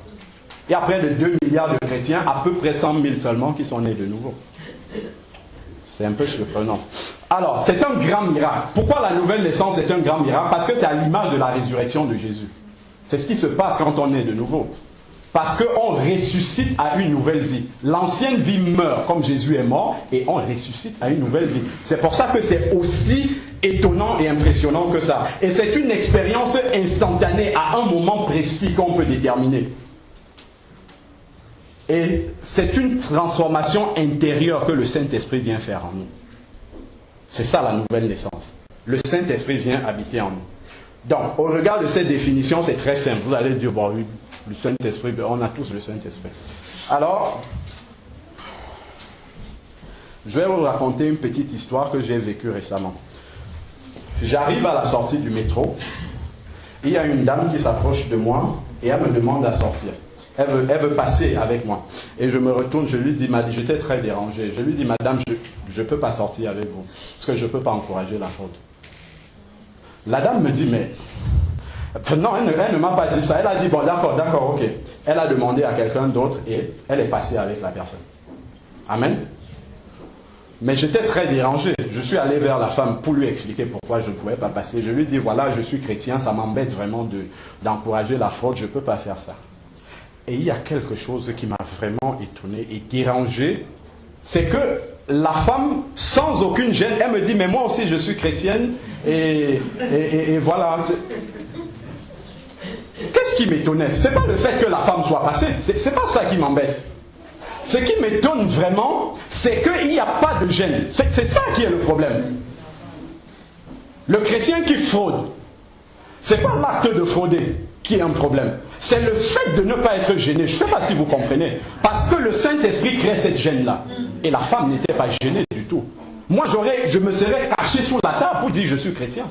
Speaker 1: Il y a près de 2 milliards de chrétiens, à peu près 100 000 seulement, qui sont nés de nouveau. C'est un peu surprenant. Alors, c'est un grand miracle. Pourquoi la nouvelle naissance est un grand miracle? Parce que c'est à l'image de la résurrection de Jésus. C'est ce qui se passe quand on est de nouveau. Parce qu'on ressuscite à une nouvelle vie. L'ancienne vie meurt comme Jésus est mort et on ressuscite à une nouvelle vie. C'est pour ça que c'est aussi étonnant et impressionnant que ça. Et c'est une expérience instantanée à un moment précis qu'on peut déterminer. Et c'est une transformation intérieure que le Saint-Esprit vient faire en nous. C'est ça la nouvelle naissance. Le Saint-Esprit vient habiter en nous. Donc, au regard de cette définition, c'est très simple. Vous allez dire, bon, oui, le Saint-Esprit, on a tous le Saint-Esprit. Alors, je vais vous raconter une petite histoire que j'ai vécue récemment. J'arrive à la sortie du métro. Il y a une dame qui s'approche de moi et elle me demande à sortir. Elle veut passer avec moi. Et je me retourne, je lui dis, j'étais très dérangé. Je lui dis, madame, je ne peux pas sortir avec vous. Parce que je ne peux pas encourager la faute. La dame me dit, mais... Non, elle ne m'a pas dit ça. Elle a dit, bon, d'accord, ok. Elle a demandé à quelqu'un d'autre et elle est passée avec la personne. Amen. Mais j'étais très dérangé. Je suis allé vers la femme pour lui expliquer pourquoi je ne pouvais pas passer. Je lui ai dit, voilà, je suis chrétien, ça m'embête vraiment d'encourager la fraude, je ne peux pas faire ça. Et il y a quelque chose qui m'a vraiment étonné et dérangé. C'est que la femme, sans aucune gêne, elle me dit, mais moi aussi je suis chrétienne et voilà. Qu'est-ce qui m'étonnait? C'est pas le fait que la femme soit passée, c'est pas ça qui m'embête. Ce qui m'étonne vraiment, c'est qu'il n'y a pas de gêne. C'est ça qui est le problème. Le chrétien qui fraude, c'est pas l'acte de frauder qui est un problème. C'est le fait de ne pas être gêné. Je ne sais pas si vous comprenez. Parce que le Saint-Esprit crée cette gêne-là. Et la femme n'était pas gênée du tout. Moi, je me serais caché sous la table pour dire je suis chrétien.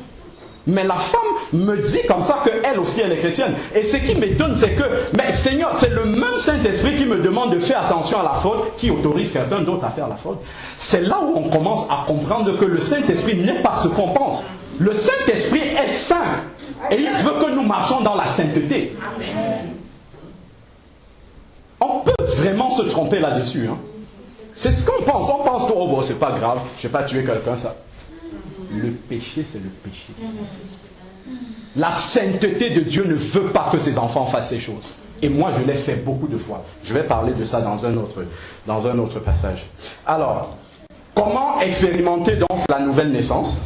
Speaker 1: Mais la femme me dit comme ça qu'elle aussi elle est chrétienne. Et ce qui m'étonne, c'est que, mais Seigneur, c'est le même Saint-Esprit qui me demande de faire attention à la faute, qui autorise quelqu'un d'autre à faire la faute. C'est là où on commence à comprendre que le Saint-Esprit n'est pas ce qu'on pense. Le Saint-Esprit est saint. Et il veut que nous marchions dans la sainteté. On peut vraiment se tromper là-dessus. Hein. C'est ce qu'on pense. On pense que, oh bon, c'est pas grave, je n'ai pas tué quelqu'un, ça. Le péché, c'est le péché. La sainteté de Dieu ne veut pas que ses enfants fassent ces choses. Et moi, je l'ai fait beaucoup de fois. Je vais parler de ça dans un autre passage. Alors, comment expérimenter donc la nouvelle naissance?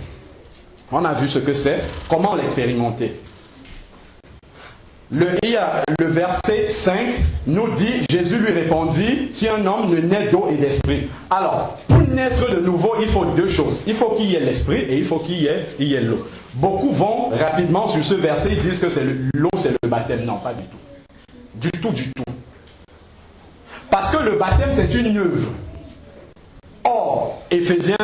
Speaker 1: On a vu ce que c'est. Comment l'expérimenter? Le verset 5 nous dit, Jésus lui répondit, si un homme ne naît d'eau et d'esprit. Alors, pour naître de nouveau, il faut 2 choses. Il faut qu'il y ait l'esprit et il faut qu'il y ait l'eau. Beaucoup vont rapidement sur ce verset, ils disent que l'eau c'est le baptême. Non, pas du tout. Du tout. Parce que le baptême c'est une œuvre. Or, Éphésiens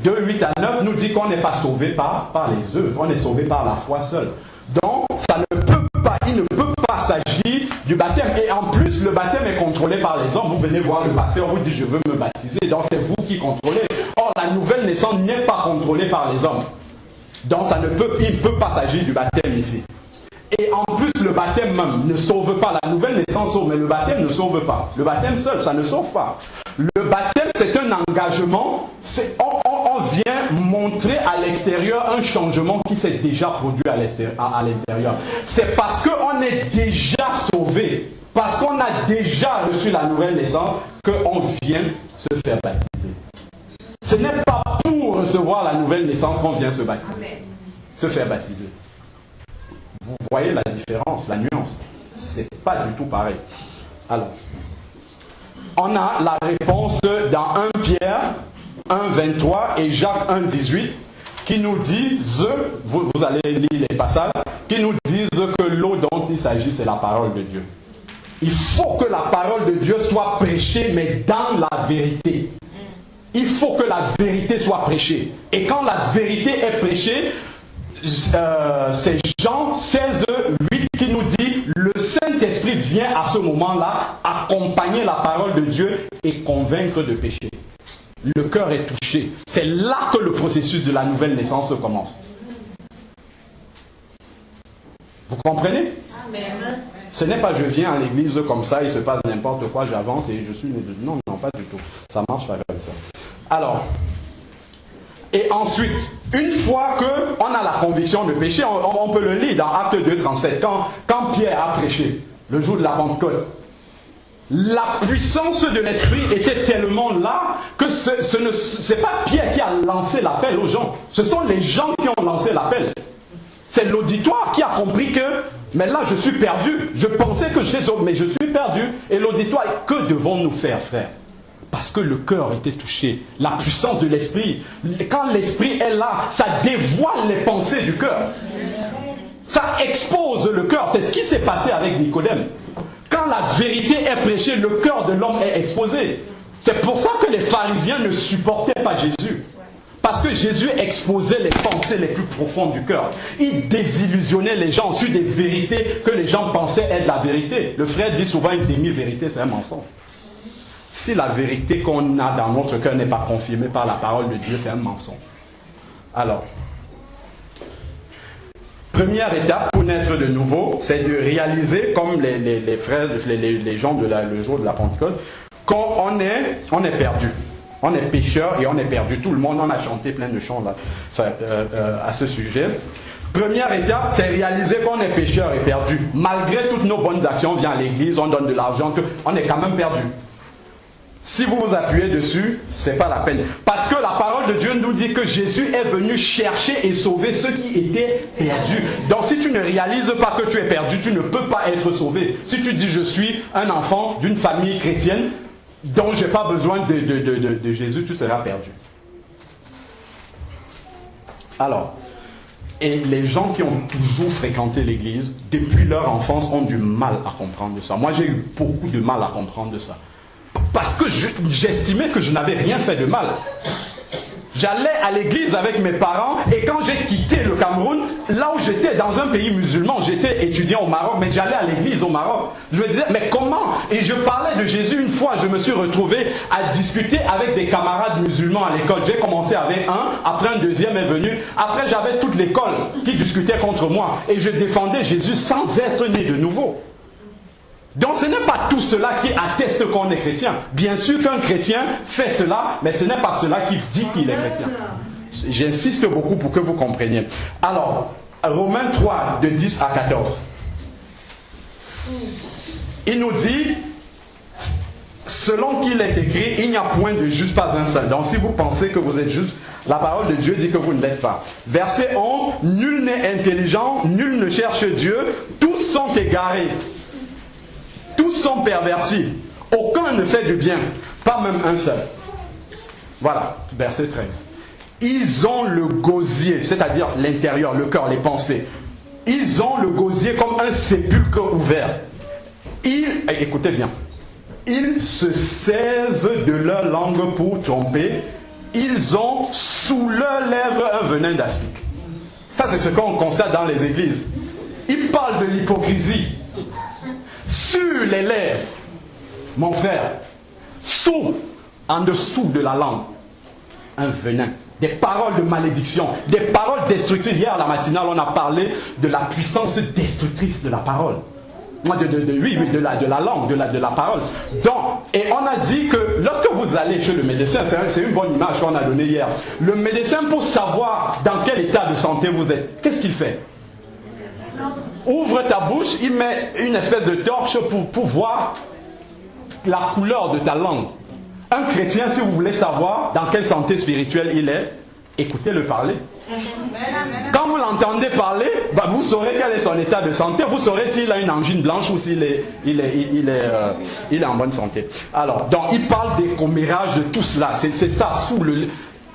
Speaker 1: 2, 8 à 9 nous dit qu'on n'est pas sauvé par les œuvres, on est sauvé par la foi seule. Donc, ça ne peut pas, il ne peut pas s'agir du baptême. Et en plus, le baptême est contrôlé par les hommes. Vous venez voir le pasteur, vous dit je veux me baptiser. Donc, c'est vous qui contrôlez. Or, la nouvelle naissance n'est pas contrôlée par les hommes. Donc, il ne peut pas s'agir du baptême ici. Et en plus, le baptême même ne sauve pas. La nouvelle naissance sauve, mais le baptême ne sauve pas. Le baptême seul, ça ne sauve pas. Le baptême, c'est un engagement. On vient montrer à l'extérieur un changement qui s'est déjà produit à l'intérieur. C'est parce qu'on est déjà sauvé, parce qu'on a déjà reçu la nouvelle naissance, qu'on vient se faire baptiser. Ce n'est pas pour recevoir la nouvelle naissance qu'on vient se baptiser. Se faire baptiser. Vous voyez la différence, la nuance. C'est pas du tout pareil. Alors, on a la réponse dans 1 Pierre 1, 23 et Jacques 1, 18 qui nous disent, vous allez lire les passages, qui nous disent que l'eau dont il s'agit, c'est la parole de Dieu. Il faut que la parole de Dieu soit prêchée, mais dans la vérité. Il faut que la vérité soit prêchée. Et quand la vérité est prêchée, c'est Jean 16, 8 qui nous dit le Saint-Esprit vient à ce moment-là accompagner la parole de Dieu et convaincre de péché. Le cœur est touché. C'est là que le processus de la nouvelle naissance commence. Vous comprenez? Amen. Ce n'est pas je viens à l'église comme ça, il se passe n'importe quoi, j'avance et je suis... Non, pas du tout. Ça marche pas comme ça. Alors... Et ensuite, une fois qu'on a la conviction de péché, on peut le lire dans Acte 2, 37, quand Pierre a prêché, le jour de la Pentecôte, la puissance de l'Esprit était tellement là que ce n'est pas Pierre qui a lancé l'appel aux gens, ce sont les gens qui ont lancé l'appel. C'est l'auditoire qui a compris que, mais là je suis perdu, je pensais que j'étais sauvé, mais je suis perdu. Et l'auditoire, que devons-nous faire, frère? Parce que le cœur était touché. La puissance de l'esprit. Quand l'esprit est là, ça dévoile les pensées du cœur. Ça expose le cœur. C'est ce qui s'est passé avec Nicodème. Quand la vérité est prêchée, le cœur de l'homme est exposé. C'est pour ça que les pharisiens ne supportaient pas Jésus. Parce que Jésus exposait les pensées les plus profondes du cœur. Il désillusionnait les gens sur des vérités que les gens pensaient être la vérité. Le frère dit souvent une demi-vérité, c'est un mensonge. Si la vérité qu'on a dans notre cœur n'est pas confirmée par la parole de Dieu, c'est un mensonge. Alors, première étape pour naître de nouveau, c'est de réaliser, comme les frères, les gens le jour de la Pentecôte, qu'on est perdu. On est pécheur et on est perdu. Tout le monde en a chanté plein de chants là, à ce sujet. Première étape, c'est réaliser qu'on est pécheur et perdu. Malgré toutes nos bonnes actions, on vient à l'église, on donne de l'argent, on est quand même perdu. Si vous vous appuyez dessus, c'est pas la peine. Parce que la parole de Dieu nous dit que Jésus est venu chercher et sauver ceux qui étaient perdus. Donc si tu ne réalises pas que tu es perdu, tu ne peux pas être sauvé. Si tu dis je suis un enfant d'une famille chrétienne dont je n'ai pas besoin de Jésus, tu seras perdu. Alors, et les gens qui ont toujours fréquenté l'église, depuis leur enfance, ont du mal à comprendre ça. Moi, j'ai eu beaucoup de mal à comprendre ça. Parce que j'estimais que je n'avais rien fait de mal. J'allais à l'église avec mes parents et quand j'ai quitté le Cameroun, là où j'étais dans un pays musulman, j'étais étudiant au Maroc, mais j'allais à l'église au Maroc. Je me disais, mais comment? Et je parlais de Jésus une fois, je me suis retrouvé à discuter avec des camarades musulmans à l'école. J'ai commencé avec un, après un deuxième est venu, après j'avais toute l'école qui discutait contre moi. Et je défendais Jésus sans être né de nouveau. Donc ce n'est pas tout cela qui atteste qu'on est chrétien. Bien sûr qu'un chrétien fait cela, mais ce n'est pas cela qui dit qu'il est chrétien. J'insiste beaucoup pour que vous compreniez. Alors, Romains 3, de 10 à 14. Il nous dit, selon qu'il est écrit, il n'y a point de juste, pas un seul. Donc si vous pensez que vous êtes juste, la parole de Dieu dit que vous ne l'êtes pas. Verset 11, nul n'est intelligent, nul ne cherche Dieu, tous sont égarés. Tous sont pervertis. Aucun ne fait du bien. Pas même un seul. Voilà, verset 13. Ils ont le gosier, c'est-à-dire l'intérieur, le cœur, les pensées. Ils ont le gosier comme un sépulcre ouvert. Écoutez bien. Ils se servent de leur langue pour tromper. Ils ont sous leurs lèvres un venin d'aspic. Ça, c'est ce qu'on constate dans les églises. Ils parlent de l'hypocrisie. Sur les lèvres, mon frère, en dessous de la langue, un venin. Des paroles de malédiction, des paroles destructrices. Hier à la matinale, on a parlé de la puissance destructrice de la parole. De la langue, de la parole. Donc, et on a dit que lorsque vous allez chez le médecin, c'est une bonne image qu'on a donnée hier. Le médecin, pour savoir dans quel état de santé vous êtes, qu'est-ce qu'il fait? Ouvre ta bouche, il met une espèce de torche pour voir la couleur de ta langue. Un chrétien, si vous voulez savoir dans quelle santé spirituelle il est, écoutez-le parler. Quand vous l'entendez parler, vous saurez quel est son état de santé. Vous saurez s'il a une angine blanche ou s'il est en bonne santé. Alors, donc il parle des commérages de tout cela. C'est ça, sous le...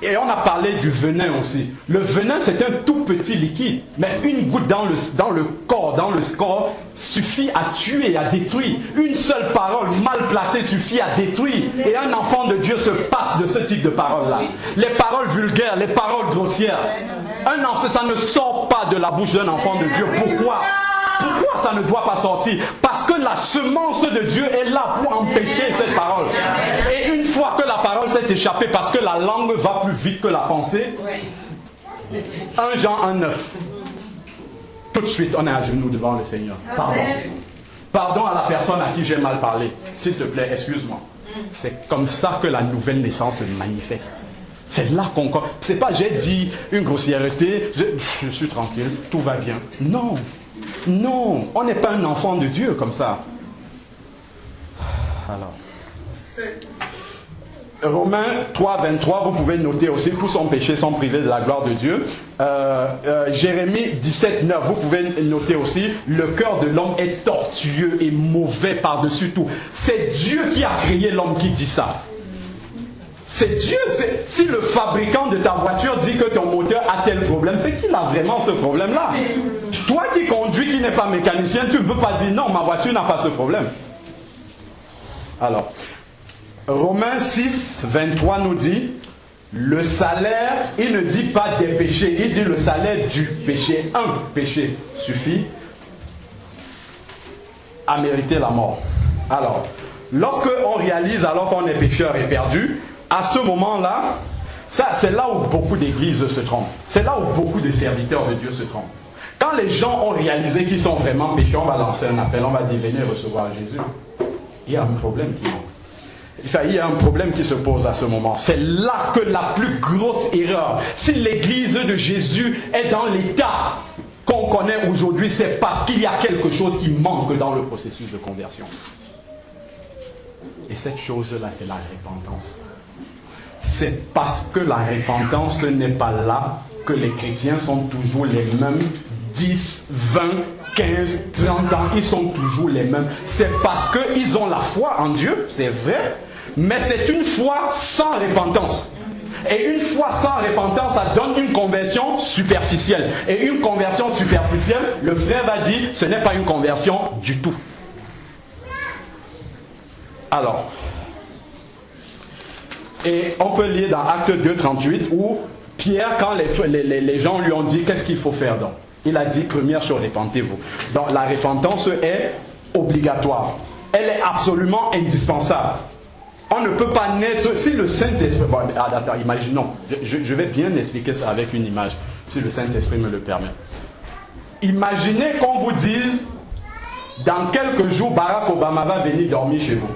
Speaker 1: Et on a parlé du venin aussi. Le venin, c'est un tout petit liquide. Mais une goutte dans le corps, suffit à tuer et à détruire. Une seule parole mal placée suffit à détruire. Et un enfant de Dieu se passe de ce type de paroles-là. Les paroles vulgaires, les paroles grossières. Un enfant, ça ne sort pas de la bouche d'un enfant de Dieu. Pourquoi ça ne doit pas sortir? Parce que la semence de Dieu est là pour empêcher cette parole. Et une fois que la parole s'est échappée, parce que la langue va plus vite que la pensée, 1 Jean 1,9. Tout de suite, on est à genoux devant le Seigneur. Pardon. Pardon à la personne à qui j'ai mal parlé. S'il te plaît, excuse-moi. C'est comme ça que la nouvelle naissance se manifeste. C'est là qu'on... C'est pas j'ai dit une grossièreté, je suis tranquille, tout va bien. Non. Non, on n'est pas un enfant de Dieu comme ça. Alors, Romains 3, 23, vous pouvez noter aussi, tous sont péchés, sont privés de la gloire de Dieu. Jérémie 17, 9, vous pouvez noter aussi, le cœur de l'homme est tortueux et mauvais par-dessus tout. C'est Dieu qui a créé l'homme qui dit ça. C'est Dieu. Si le fabricant de ta voiture dit que ton moteur a tel problème, c'est qu'il a vraiment ce problème-là. Toi qui conduis, qui n'es pas mécanicien, tu ne peux pas dire non, ma voiture n'a pas ce problème. Alors, Romains 6, 23 nous dit, le salaire, il ne dit pas des péchés, il dit le salaire du péché. Un péché suffit à mériter la mort. Alors, lorsque on réalise alors qu'on est pécheur et perdu, à ce moment-là, c'est là où beaucoup d'églises se trompent. C'est là où beaucoup de serviteurs de Dieu se trompent. Quand les gens ont réalisé qu'ils sont vraiment pécheurs, on va lancer un appel, on va dire venez recevoir Jésus. Il y a un problème qui manque. Il y a un problème qui se pose à ce moment. C'est là que la plus grosse erreur, si l'église de Jésus est dans l'état qu'on connaît aujourd'hui, c'est parce qu'il y a quelque chose qui manque dans le processus de conversion. Et cette chose-là, c'est la repentance. C'est parce que la repentance n'est pas là que les chrétiens sont toujours les mêmes. 10, 20, 15, 30 ans, ils sont toujours les mêmes. C'est parce qu'ils ont la foi en Dieu, c'est vrai, mais c'est une foi sans repentance. Et une foi sans repentance, ça donne une conversion superficielle. Et une conversion superficielle, le frère va dire, ce n'est pas une conversion du tout. Alors, et on peut lire dans Acte 2, 38, où Pierre, quand les gens lui ont dit, qu'est-ce qu'il faut faire donc? Il a dit, première chose, repentez-vous. Donc la repentance est obligatoire. Elle est absolument indispensable. On ne peut pas naître, si le Saint-Esprit... Bon, attends, imaginons, je vais bien expliquer ça avec une image, si le Saint-Esprit me le permet. Imaginez qu'on vous dise, dans quelques jours, Barack Obama va venir dormir chez vous.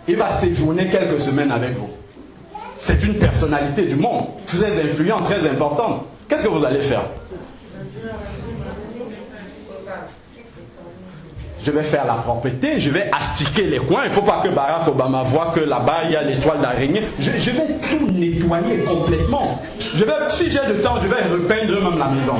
Speaker 1: Il va séjourner quelques semaines avec vous. C'est une personnalité du monde, très influente, très importante. Qu'est-ce que vous allez faire? Je vais faire la propreté, je vais astiquer les coins. Il ne faut pas que Barack Obama voit que là-bas, il y a l'étoile d'araignée. Je vais tout nettoyer complètement. Si j'ai le temps, je vais repeindre même la maison.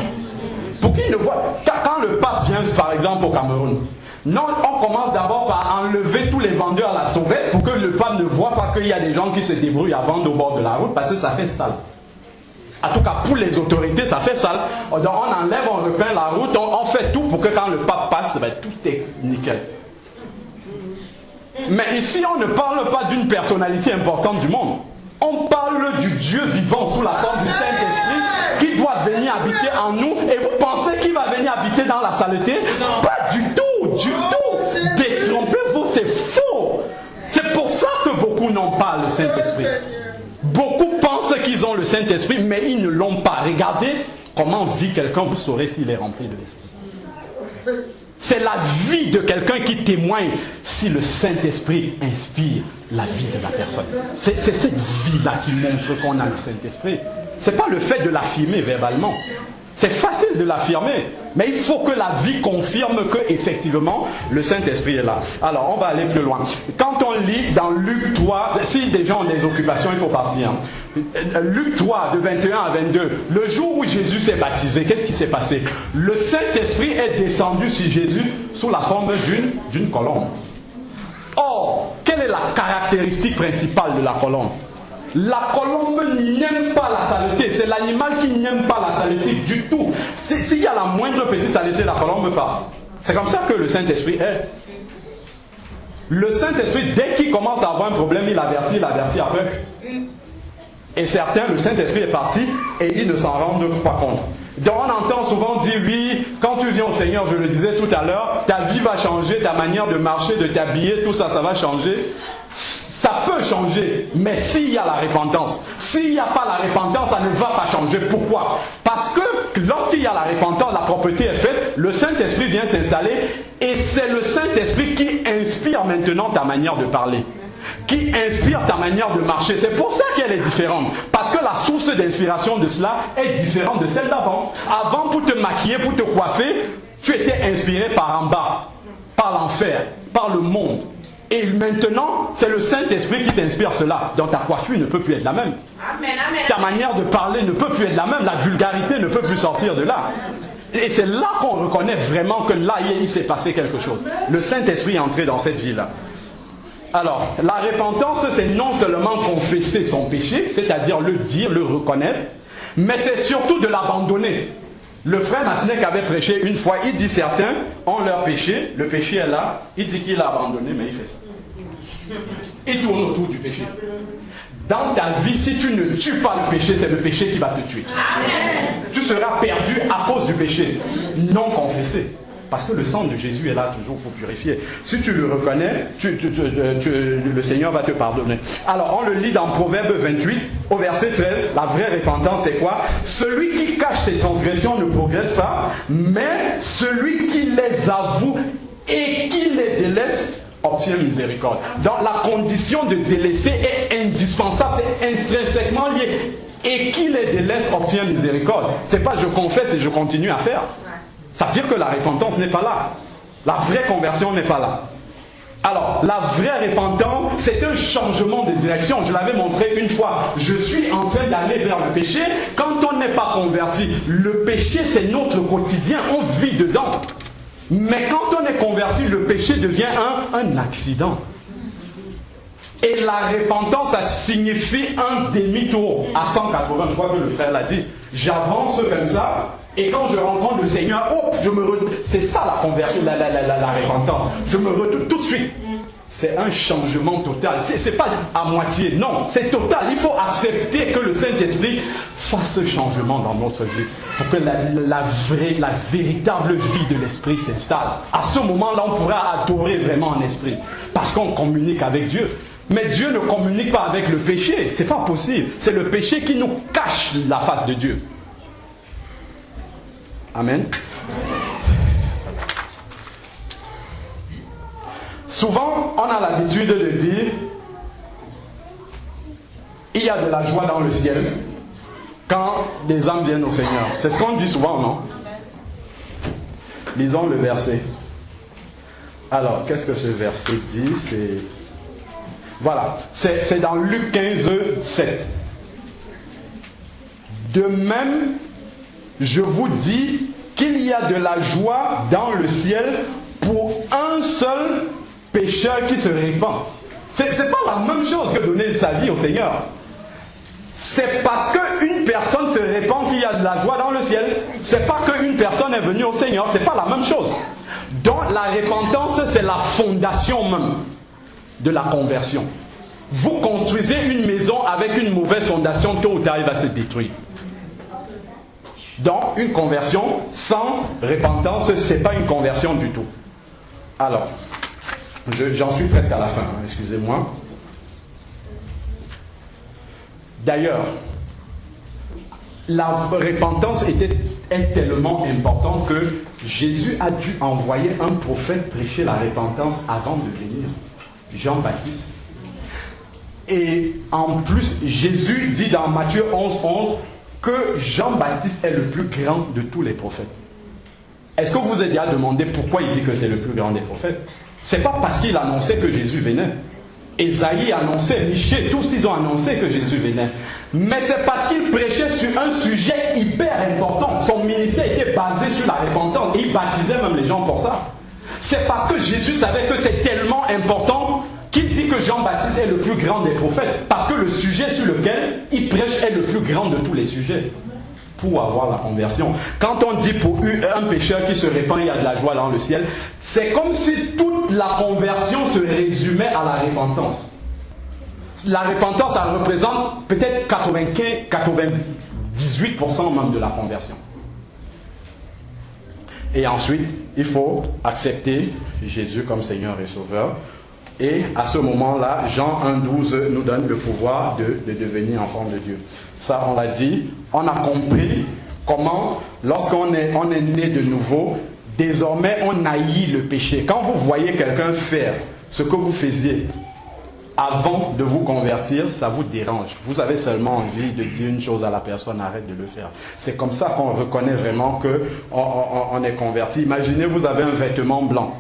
Speaker 1: Pour qu'il ne voit... Quand le pape vient, par exemple, au Cameroun, non, on commence d'abord par enlever tous les vendeurs à la sauvette pour que le pape ne voit pas qu'il y a des gens qui se débrouillent à vendre au bord de la route parce que ça fait sale. En tout cas, pour les autorités, ça fait sale. Donc, on enlève, on repeint la route, on fait tout pour que quand le pape passe, tout est nickel. Mais ici, on ne parle pas d'une personnalité importante du monde. On parle du Dieu vivant sous la forme du Saint-Esprit qui doit venir habiter en nous. Et vous pensez qu'il va venir habiter dans la saleté? Pas du tout, du tout. Détrompez-vous, c'est faux. C'est pour ça que beaucoup n'ont pas le Saint-Esprit. Beaucoup pensent qu'ils ont le Saint-Esprit, mais ils ne l'ont pas. Regardez comment vit quelqu'un, vous saurez s'il est rempli de l'Esprit. C'est la vie de quelqu'un qui témoigne si le Saint-Esprit inspire la vie de la personne. C'est cette vie-là qui montre qu'on a le Saint-Esprit. Ce n'est pas le fait de l'affirmer verbalement. C'est facile de l'affirmer, mais il faut que la vie confirme que effectivement le Saint-Esprit est là. Alors, on va aller plus loin. Quand on lit dans Luc 3, si des gens ont des occupations, il faut partir. Luc 3, de 21 à 22, le jour où Jésus s'est baptisé, qu'est-ce qui s'est passé? Le Saint-Esprit est descendu sur Jésus sous la forme d'une colombe. Or, quelle est la caractéristique principale de la colombe? La colombe n'aime pas la saleté. C'est l'animal qui n'aime pas la saleté du tout. S'il y a la moindre petite saleté, la colombe part. C'est comme ça que le Saint-Esprit est. Le Saint-Esprit, dès qu'il commence à avoir un problème, il avertit après. Et certains, le Saint-Esprit est parti et ils ne s'en rendent pas compte. Donc on entend souvent dire, oui, quand tu viens au Seigneur, je le disais tout à l'heure, ta vie va changer, ta manière de marcher, de t'habiller, tout ça, ça va changer. Ça peut changer, mais s'il y a la repentance, s'il n'y a pas la repentance, ça ne va pas changer. Pourquoi? Parce que lorsqu'il y a la repentance, la propreté est faite, le Saint-Esprit vient s'installer et c'est le Saint-Esprit qui inspire maintenant ta manière de parler, qui inspire ta manière de marcher. C'est pour ça qu'elle est différente. Parce que la source d'inspiration de cela est différente de celle d'avant. Avant, pour te maquiller, pour te coiffer, tu étais inspiré par en bas, par l'enfer, par le monde. Et maintenant, c'est le Saint-Esprit qui t'inspire cela. Donc ta coiffure ne peut plus être la même.
Speaker 2: Amen, amen.
Speaker 1: Ta manière de parler ne peut plus être la même. La vulgarité ne peut plus sortir de là. Et c'est là qu'on reconnaît vraiment que là, il s'est passé quelque chose. Le Saint-Esprit est entré dans cette vie-là. Alors, la repentance, c'est non seulement confesser son péché, c'est-à-dire le dire, le reconnaître, mais c'est surtout de l'abandonner. Le frère Massenek avait prêché une fois, il dit certains ont leur péché, le péché est là, il dit qu'il l'a abandonné, mais il fait ça. Il tourne autour du péché. Dans ta vie, si tu ne tues pas le péché, c'est le péché qui va te tuer. Tu seras perdu à cause du péché non confessé. Parce que le sang de Jésus est là toujours pour purifier. Si tu le reconnais, le Seigneur va te pardonner. Alors, on le lit dans Proverbe 28, au verset 13. La vraie repentance, c'est quoi? Celui qui cache ses transgressions ne progresse pas, mais celui qui les avoue et qui les délaisse obtient miséricorde. Donc, la condition de délaisser est indispensable, c'est intrinsèquement lié. Et qui les délaisse obtient miséricorde. C'est pas je confesse et je continue à faire. Ça veut dire que la repentance n'est pas là. La vraie conversion n'est pas là. Alors, la vraie repentance, c'est un changement de direction. Je l'avais montré une fois. Je suis en train d'aller vers le péché. Quand on n'est pas converti, le péché, c'est notre quotidien. On vit dedans. Mais quand on est converti, le péché devient un accident. Et la repentance, ça signifie un demi-tour à 180. Je crois que le frère l'a dit. J'avance comme ça. Et quand je rencontre le Seigneur, c'est ça la conversion, la repentance. Je me retourne tout de suite. C'est un changement total. C'est pas à moitié, non, c'est total. Il faut accepter que le Saint-Esprit fasse ce changement dans notre vie. Pour que la véritable vie de l'Esprit s'installe. À ce moment-là, on pourra adorer vraiment en esprit. Parce qu'on communique avec Dieu. Mais Dieu ne communique pas avec le péché. C'est pas possible. C'est le péché qui nous cache la face de Dieu. Amen. Souvent, on a l'habitude de dire il y a de la joie dans le ciel quand des âmes viennent au Seigneur. C'est ce qu'on dit souvent, non? Lisons le verset. Alors, qu'est-ce que ce verset dit? Voilà, c'est dans Luc 15, 7. De même, je vous dis qu'il y a de la joie dans le ciel pour un seul pécheur qui se répand. C'est pas la même chose que donner sa vie au Seigneur. C'est parce qu'une personne se répand qu'il y a de la joie dans le ciel. C'est pas qu'une personne est venue au Seigneur. C'est pas la même chose. Donc la repentance, c'est la fondation même de la conversion. Vous construisez une maison avec une mauvaise fondation, tôt ou tard, elle va se détruire. Donc, une conversion sans repentance, ce n'est pas une conversion du tout. Alors, j'en suis presque à la fin, hein, excusez-moi. D'ailleurs, la repentance est tellement importante que Jésus a dû envoyer un prophète prêcher la repentance avant de venir, Jean-Baptiste. Et en plus, Jésus dit dans Matthieu 11:11 que Jean-Baptiste est le plus grand de tous les prophètes. Est-ce que vous vous êtes déjà demandé pourquoi il dit que c'est le plus grand des prophètes? C'est pas parce qu'il annonçait que Jésus venait. Ésaïe annonçait, Michée, tous ils ont annoncé que Jésus venait. Mais c'est parce qu'il prêchait sur un sujet hyper important. Son ministère était basé sur la repentance. Et il baptisait même les gens pour ça. C'est parce que Jésus savait que c'est tellement important qu'il dit que Jean-Baptiste est le plus grand des prophètes. Parce que le sujet sur lequel il prêche est le plus grand de tous les sujets. Pour avoir la conversion. Quand on dit pour un pécheur qui se répand, il y a de la joie dans le ciel, c'est comme si toute la conversion se résumait à la repentance. La repentance, ça représente peut-être 98% même de la conversion. Et ensuite, il faut accepter Jésus comme Seigneur et Sauveur. Et à ce moment-là, Jean 1,12 nous donne le pouvoir de devenir enfant de Dieu. Ça, on l'a dit. On a compris comment, lorsqu'on est né de nouveau, désormais on haït le péché. Quand vous voyez quelqu'un faire ce que vous faisiez avant de vous convertir, ça vous dérange. Vous avez seulement envie de dire une chose à la personne, arrête de le faire. C'est comme ça qu'on reconnaît vraiment qu'on est converti. Imaginez, vous avez un vêtement blanc.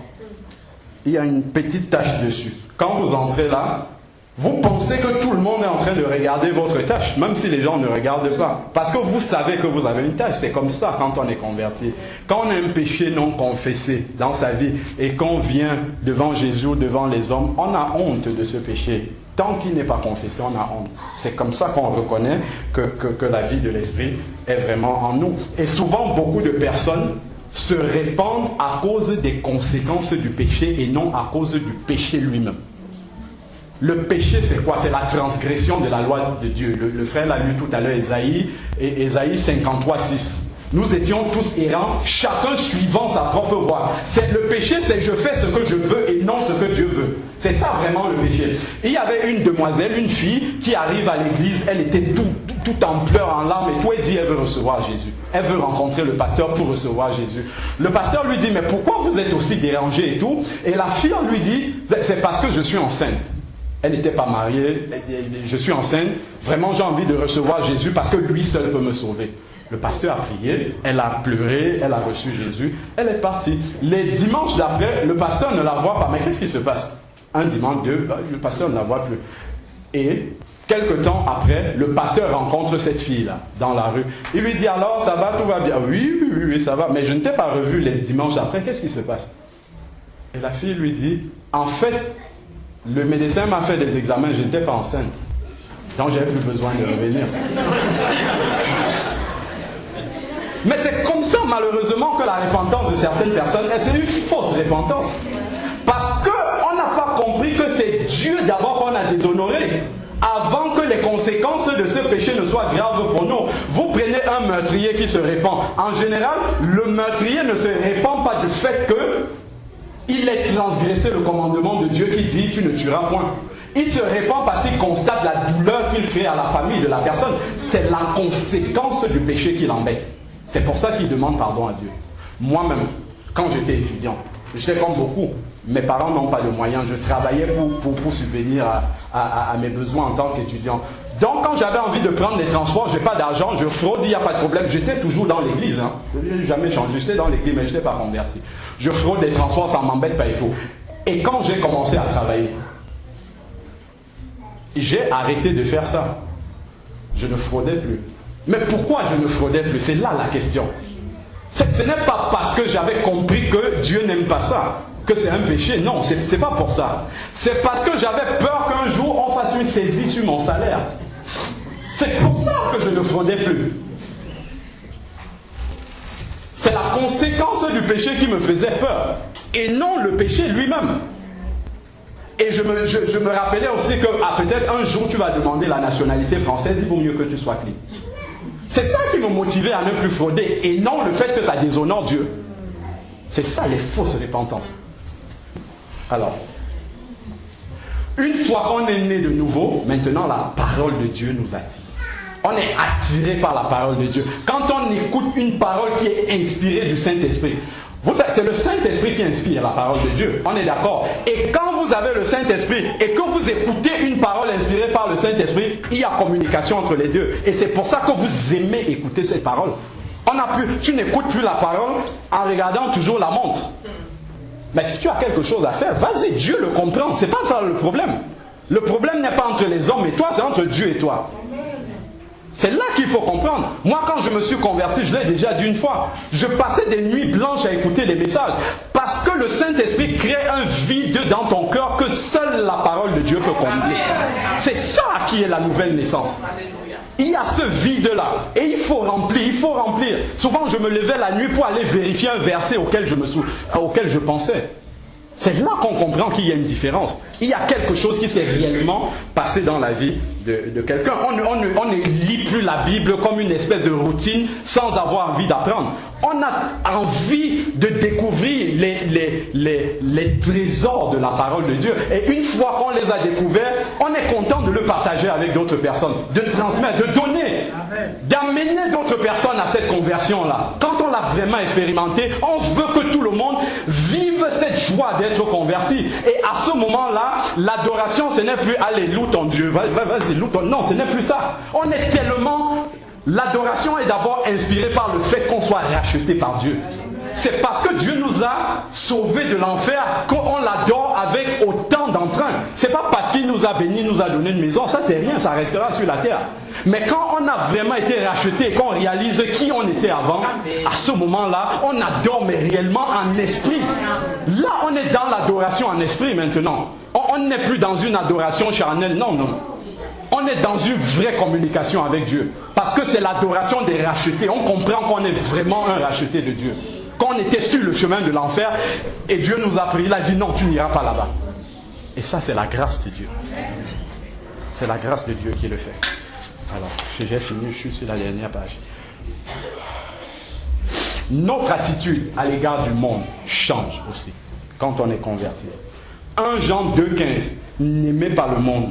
Speaker 1: Il y a une petite tache dessus. Quand vous entrez là, vous pensez que tout le monde est en train de regarder votre tache, même si les gens ne regardent pas. Parce que vous savez que vous avez une tache. C'est comme ça quand on est converti. Quand on a un péché non confessé dans sa vie et qu'on vient devant Jésus ou devant les hommes, on a honte de ce péché. Tant qu'il n'est pas confessé, on a honte. C'est comme ça qu'on reconnaît que la vie de l'esprit est vraiment en nous. Et souvent, beaucoup de personnes se répandent à cause des conséquences du péché et non à cause du péché lui-même. Le péché, c'est quoi? C'est la transgression de la loi de Dieu. Le frère l'a lu tout à l'heure, Ésaïe 53:6. Nous étions tous errants, chacun suivant sa propre voie. Le péché, c'est je fais ce que je veux et non ce que Dieu veut. C'est ça vraiment le péché. Il y avait une demoiselle, une fille, qui arrive à l'église, elle était tout en pleurs, en larmes et tout, elle dit elle veut recevoir Jésus. Elle veut rencontrer le pasteur pour recevoir Jésus. Le pasteur lui dit, mais pourquoi vous êtes aussi dérangé et tout? Et la fille lui dit, c'est parce que je suis enceinte. Elle n'était pas mariée, je suis enceinte, vraiment j'ai envie de recevoir Jésus parce que lui seul peut me sauver. Le pasteur a prié, elle a pleuré, elle a reçu Jésus, elle est partie. Les dimanches d'après, le pasteur ne la voit pas. Mais qu'est-ce qui se passe? Un dimanche, deux, le pasteur ne la voit plus. Et quelque temps après, le pasteur rencontre cette fille-là dans la rue. Il lui dit alors, ça va, tout va bien? Oui, ça va. Mais je ne t'ai pas revu les dimanches d'après, qu'est-ce qui se passe? Et la fille lui dit, en fait, le médecin m'a fait des examens, je n'étais pas enceinte. Donc j'avais plus besoin de revenir. Mais c'est comme ça malheureusement que la repentance de certaines personnes, c'est une fausse repentance. Parce qu'on n'a pas compris que c'est Dieu d'abord qu'on a déshonoré. Avant que les conséquences de ce péché ne soient graves pour nous. Vous prenez un meurtrier qui se répand. En général, le meurtrier ne se répand pas du fait que il ait transgressé le commandement de Dieu qui dit tu ne tueras point. Il se répand parce qu'il constate la douleur qu'il crée à la famille de la personne. C'est la conséquence du péché qui l'embête. C'est pour ça qu'il demande pardon à Dieu. Moi-même, quand j'étais étudiant, j'étais comme beaucoup. Mes parents n'ont pas de moyens. Je travaillais pour subvenir à mes besoins en tant qu'étudiant. Donc quand j'avais envie de prendre des transports, je n'ai pas d'argent, je fraude, il n'y a pas de problème. J'étais toujours dans l'église. Je n'ai jamais changé. J'étais dans l'église, mais je n'étais pas converti. Je fraude des transports, ça ne m'embête pas et tout. Et quand j'ai commencé à travailler, j'ai arrêté de faire ça. Je ne fraudais plus. Mais pourquoi je ne fraudais plus? C'est là la question. Ce n'est pas parce que j'avais compris que Dieu n'aime pas ça, que c'est un péché. Non, c'est pas pour ça. C'est parce que j'avais peur qu'un jour on fasse une saisie sur mon salaire. C'est pour ça que je ne fraudais plus. C'est la conséquence du péché qui me faisait peur. Et non le péché lui-même. Et je me rappelais aussi que peut-être un jour tu vas demander la nationalité française, il vaut mieux que tu sois clean. C'est ça qui me motivait à ne plus frauder et non le fait que ça déshonore Dieu. C'est ça les fausses repentances. Alors, une fois qu'on est né de nouveau, maintenant la parole de Dieu nous attire. On est attiré par la parole de Dieu. Quand on écoute une parole qui est inspirée du Saint-Esprit, c'est le Saint-Esprit qui inspire la parole de Dieu. On est d'accord. Et quand vous avez le Saint-Esprit et que vous écoutez une parole inspirée par le Saint-Esprit, il y a communication entre les deux. Et c'est pour ça que vous aimez écouter cette parole. Tu n'écoutes plus la parole en regardant toujours la montre. Mais si tu as quelque chose à faire, vas-y, Dieu le comprend. C'est pas ça le problème. Le problème n'est pas entre les hommes et toi, c'est entre Dieu et toi. C'est là qu'il faut comprendre. Moi, quand je me suis converti, je l'ai déjà dit une fois, je passais des nuits blanches à écouter les messages. Parce que le Saint-Esprit crée un vide dans ton cœur que seule la parole de Dieu peut combler. C'est ça qui est la nouvelle naissance. Il y a ce vide-là. Et il faut remplir. Souvent, je me levais la nuit pour aller vérifier un verset auquel je pensais. C'est là qu'on comprend qu'il y a une différence. Il y a quelque chose qui s'est réellement passé dans la vie de quelqu'un. On ne lit plus la Bible comme une espèce de routine sans avoir envie d'apprendre. On a envie de découvrir les trésors de la parole de Dieu. Et une fois qu'on les a découverts, on est content de le partager avec d'autres personnes, de transmettre, de donner, d'amener d'autres personnes à cette conversion-là. Quand on l'a vraiment expérimenté, on veut que tout le monde vive cette joie d'être converti. Et à ce moment-là, l'adoration, ce n'est plus « Allez, loue ton Dieu, vas-y, loue ton... » Non, ce n'est plus ça. On est tellement... L'adoration est d'abord inspirée par le fait qu'on soit racheté par Dieu. C'est parce que Dieu nous a sauvés de l'enfer qu'on l'adore avec autant d'entrain. C'est pas parce qu'il nous a bénis, nous a donné une maison. Ça, c'est rien, ça restera sur la terre. Mais quand on a vraiment été racheté et qu'on réalise qui on était avant, à ce moment-là, on adore, mais réellement en esprit. Là, on est dans l'adoration en esprit maintenant. On n'est plus dans une adoration charnelle. Non, non. On est dans une vraie communication avec Dieu. Parce que c'est l'adoration des rachetés. On comprend qu'on est vraiment un racheté de Dieu. Quand on était sur le chemin de l'enfer, et Dieu nous a pris, il a dit non, tu n'iras pas là-bas. Et ça, c'est la grâce de Dieu. C'est la grâce de Dieu qui le fait. Alors, j'ai fini, je suis sur la dernière page. Notre attitude à l'égard du monde change aussi quand on est converti. 1 Jean 2,15. N'aimez pas le monde,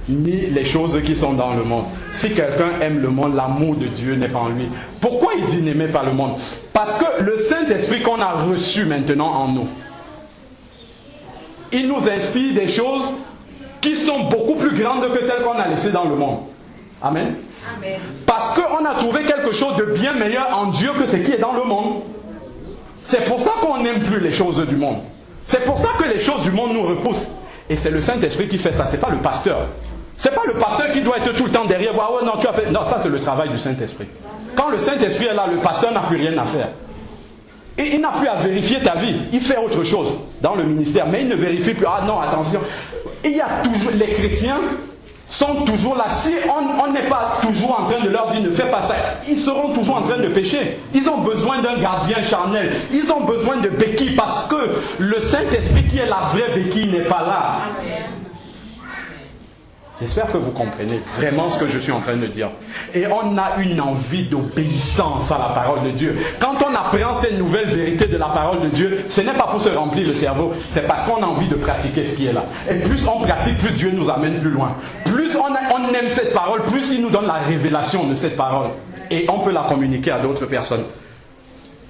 Speaker 1: ni les choses qui sont dans le monde. Si quelqu'un aime le monde, l'amour de Dieu n'est pas en lui. Pourquoi il dit n'aimez pas le monde? Parce que le Saint-Esprit qu'on a reçu maintenant en nous, il nous inspire des choses qui sont beaucoup plus grandes que celles qu'on a laissées dans le monde. Amen. Amen. Parce qu'on a trouvé quelque chose de bien meilleur en Dieu que ce qui est dans le monde. C'est pour ça qu'on n'aime plus les choses du monde. C'est pour ça que les choses du monde nous repoussent. Et c'est le Saint-Esprit qui fait ça, c'est pas le pasteur. C'est pas le pasteur qui doit être tout le temps derrière. Ah ouais, non, tu as fait. Non, ça c'est le travail du Saint-Esprit. Quand le Saint-Esprit est là, le pasteur n'a plus rien à faire. Et il n'a plus à vérifier ta vie. Il fait autre chose dans le ministère, mais il ne vérifie plus. Ah non, attention. Il y a toujours les chrétiens sont toujours là. Si on n'est pas toujours en train de leur dire ne fais pas ça, ils seront toujours en train de pécher. Ils ont besoin d'un gardien charnel. Ils ont besoin de béquilles parce que le Saint-Esprit qui est la vraie béquille n'est pas là. J'espère que vous comprenez vraiment ce que je suis en train de dire. Et on a une envie d'obéissance à la parole de Dieu. Quand on apprend ces nouvelles vérités de la parole de Dieu, ce n'est pas pour se remplir le cerveau, c'est parce qu'on a envie de pratiquer ce qui est là. Et plus on pratique, plus Dieu nous amène plus loin. Plus on aime cette parole, plus il nous donne la révélation de cette parole. Et on peut la communiquer à d'autres personnes.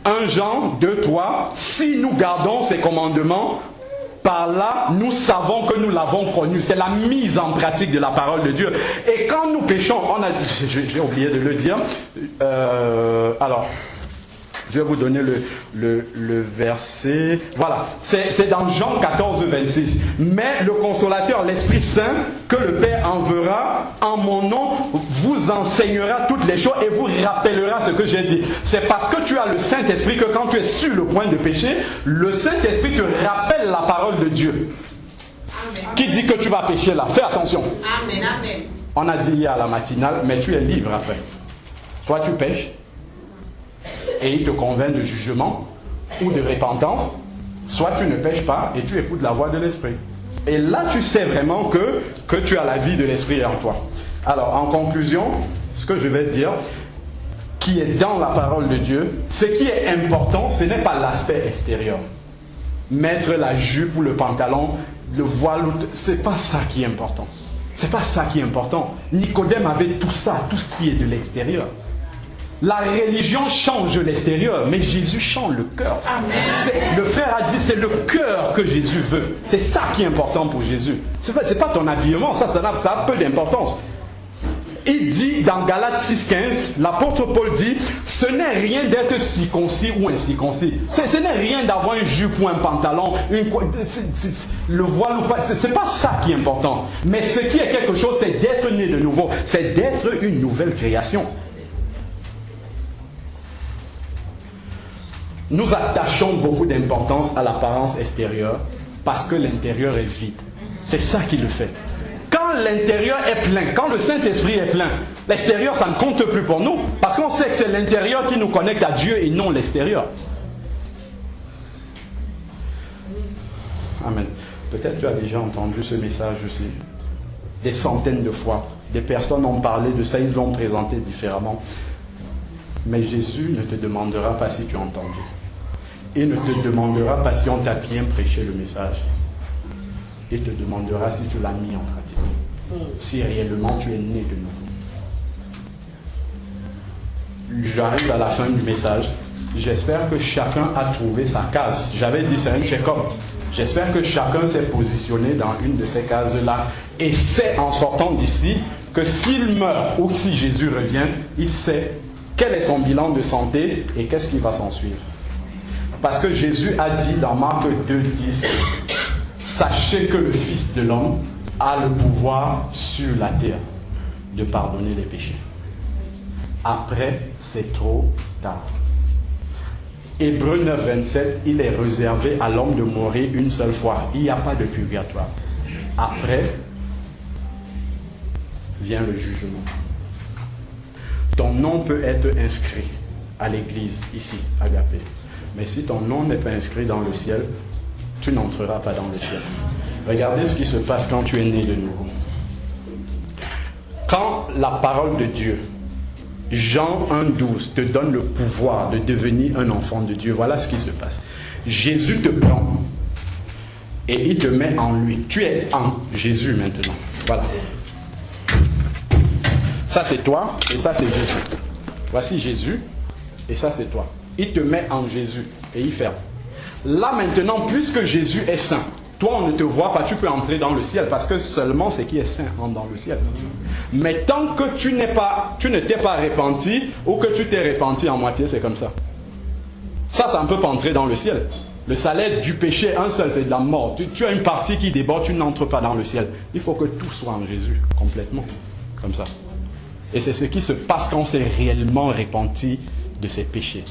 Speaker 1: 1 Jean 2,3. Si nous gardons ses commandements, par là, nous savons que nous l'avons connu. C'est la mise en pratique de la parole de Dieu. Et quand nous péchons, j'ai oublié de le dire. Alors, je vais vous donner le verset. Voilà, c'est dans Jean 14, 26. Mais le consolateur, l'Esprit Saint, que le Père enverra en mon nom, vous enseignera toutes les choses et vous rappellera ce que j'ai dit. C'est parce que tu as le Saint-Esprit que quand tu es sur le point de pécher, le Saint-Esprit te rappelle la parole de Dieu. Amen. Qui dit que tu vas pécher là? Fais attention. Amen, amen. On a dit hier à la matinale, mais tu es libre après. Toi tu pêches. Et il te convainc de jugement ou de repentance, soit tu ne pêches pas et tu écoutes la voix de l'Esprit. Et là, tu sais vraiment que tu as la vie de l'Esprit en toi. Alors, en conclusion, ce que je vais dire, qui est dans la parole de Dieu, ce qui est important, ce n'est pas l'aspect extérieur. Mettre la jupe ou le pantalon, le voile, c'est pas ça qui est important. C'est pas ça qui est important. Nicodème avait tout ça, tout ce qui est de l'extérieur. La religion change l'extérieur, mais Jésus change le cœur. Le frère a dit, c'est le cœur que Jésus veut. C'est ça qui est important pour Jésus. C'est pas ton habillement, ça a peu d'importance. Il dit dans Galates 6,15, l'apôtre Paul dit, ce n'est rien d'être circoncis ou incirconcis. Ce n'est rien d'avoir une jupe ou un pantalon, le voile ou pas. C'est pas ça qui est important. Mais ce qui est quelque chose, c'est d'être né de nouveau. C'est d'être une nouvelle création. Nous attachons beaucoup d'importance à l'apparence extérieure parce que l'intérieur est vide. C'est ça qui le fait. Quand l'intérieur est plein, quand le Saint-Esprit est plein, l'extérieur, ça ne compte plus pour nous. Parce qu'on sait que c'est l'intérieur qui nous connecte à Dieu et non l'extérieur. Amen. Peut-être tu as déjà entendu ce message aussi. Des centaines de fois. Des personnes ont parlé de ça, ils l'ont présenté différemment. Mais Jésus ne te demandera pas si tu as entendu. Il ne te demandera pas si on t'a bien prêché le message. Il te demandera si tu l'as mis en pratique. Si réellement tu es né de nouveau. J'arrive à la fin du message. J'espère que chacun a trouvé sa case. J'avais dit c'est un check-up. J'espère que chacun s'est positionné dans une de ces cases-là et sait en sortant d'ici que s'il meurt ou si Jésus revient, il sait quel est son bilan de santé et qu'est-ce qui va s'en suivre. Parce que Jésus a dit dans Marc 2,10, sachez que le Fils de l'homme a le pouvoir sur la terre de pardonner les péchés. Après, c'est trop tard. Hébreux 9,27, il est réservé à l'homme de mourir une seule fois. Il n'y a pas de purgatoire. Après, vient le jugement. Ton nom peut être inscrit à l'église, ici, Agapé. Mais si ton nom n'est pas inscrit dans le ciel, tu n'entreras pas dans le ciel. Regardez ce qui se passe quand tu es né de nouveau. Quand la parole de Dieu, Jean 1,12, te donne le pouvoir de devenir un enfant de Dieu, voilà ce qui se passe. Jésus te prend et il te met en lui. Tu es en Jésus maintenant. Voilà. Ça c'est toi et ça c'est Jésus. Voici Jésus et ça c'est toi. Il te met en Jésus et il ferme. Là maintenant, puisque Jésus est saint, toi on ne te voit pas, tu peux entrer dans le ciel parce que seulement ce qui est saint entre dans le ciel. Mais tant que tu ne t'es pas repenti ou que tu t'es repenti en moitié, c'est comme ça. Ça ne peut pas entrer dans le ciel. Le salaire du péché, un seul, c'est de la mort. Tu as une partie qui déborde, tu n'entres pas dans le ciel. Il faut que tout soit en Jésus, complètement. Comme ça. Et c'est ce qui se passe quand on s'est réellement repenti de ses péchés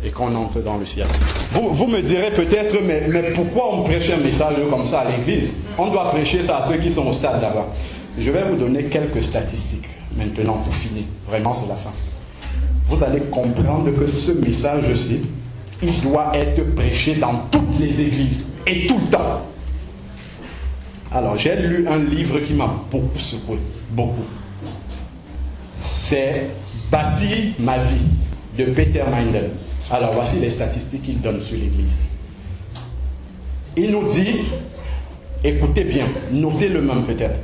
Speaker 1: et qu'on entre dans le ciel. Vous me direz peut-être, mais pourquoi on prêche un message comme ça à l'église? On doit prêcher ça à ceux qui sont au stade là-bas. Je vais vous donner quelques statistiques maintenant pour finir. Vraiment, c'est la fin. Vous allez comprendre que ce message-ci, il doit être prêché dans toutes les églises et tout le temps. Alors, j'ai lu un livre qui m'a beaucoup secoué. Beaucoup. C'est Bâtir ma vie de Peter Mindel. Alors voici les statistiques qu'il donne sur l'église. Il nous dit, écoutez bien, notez-le même peut-être,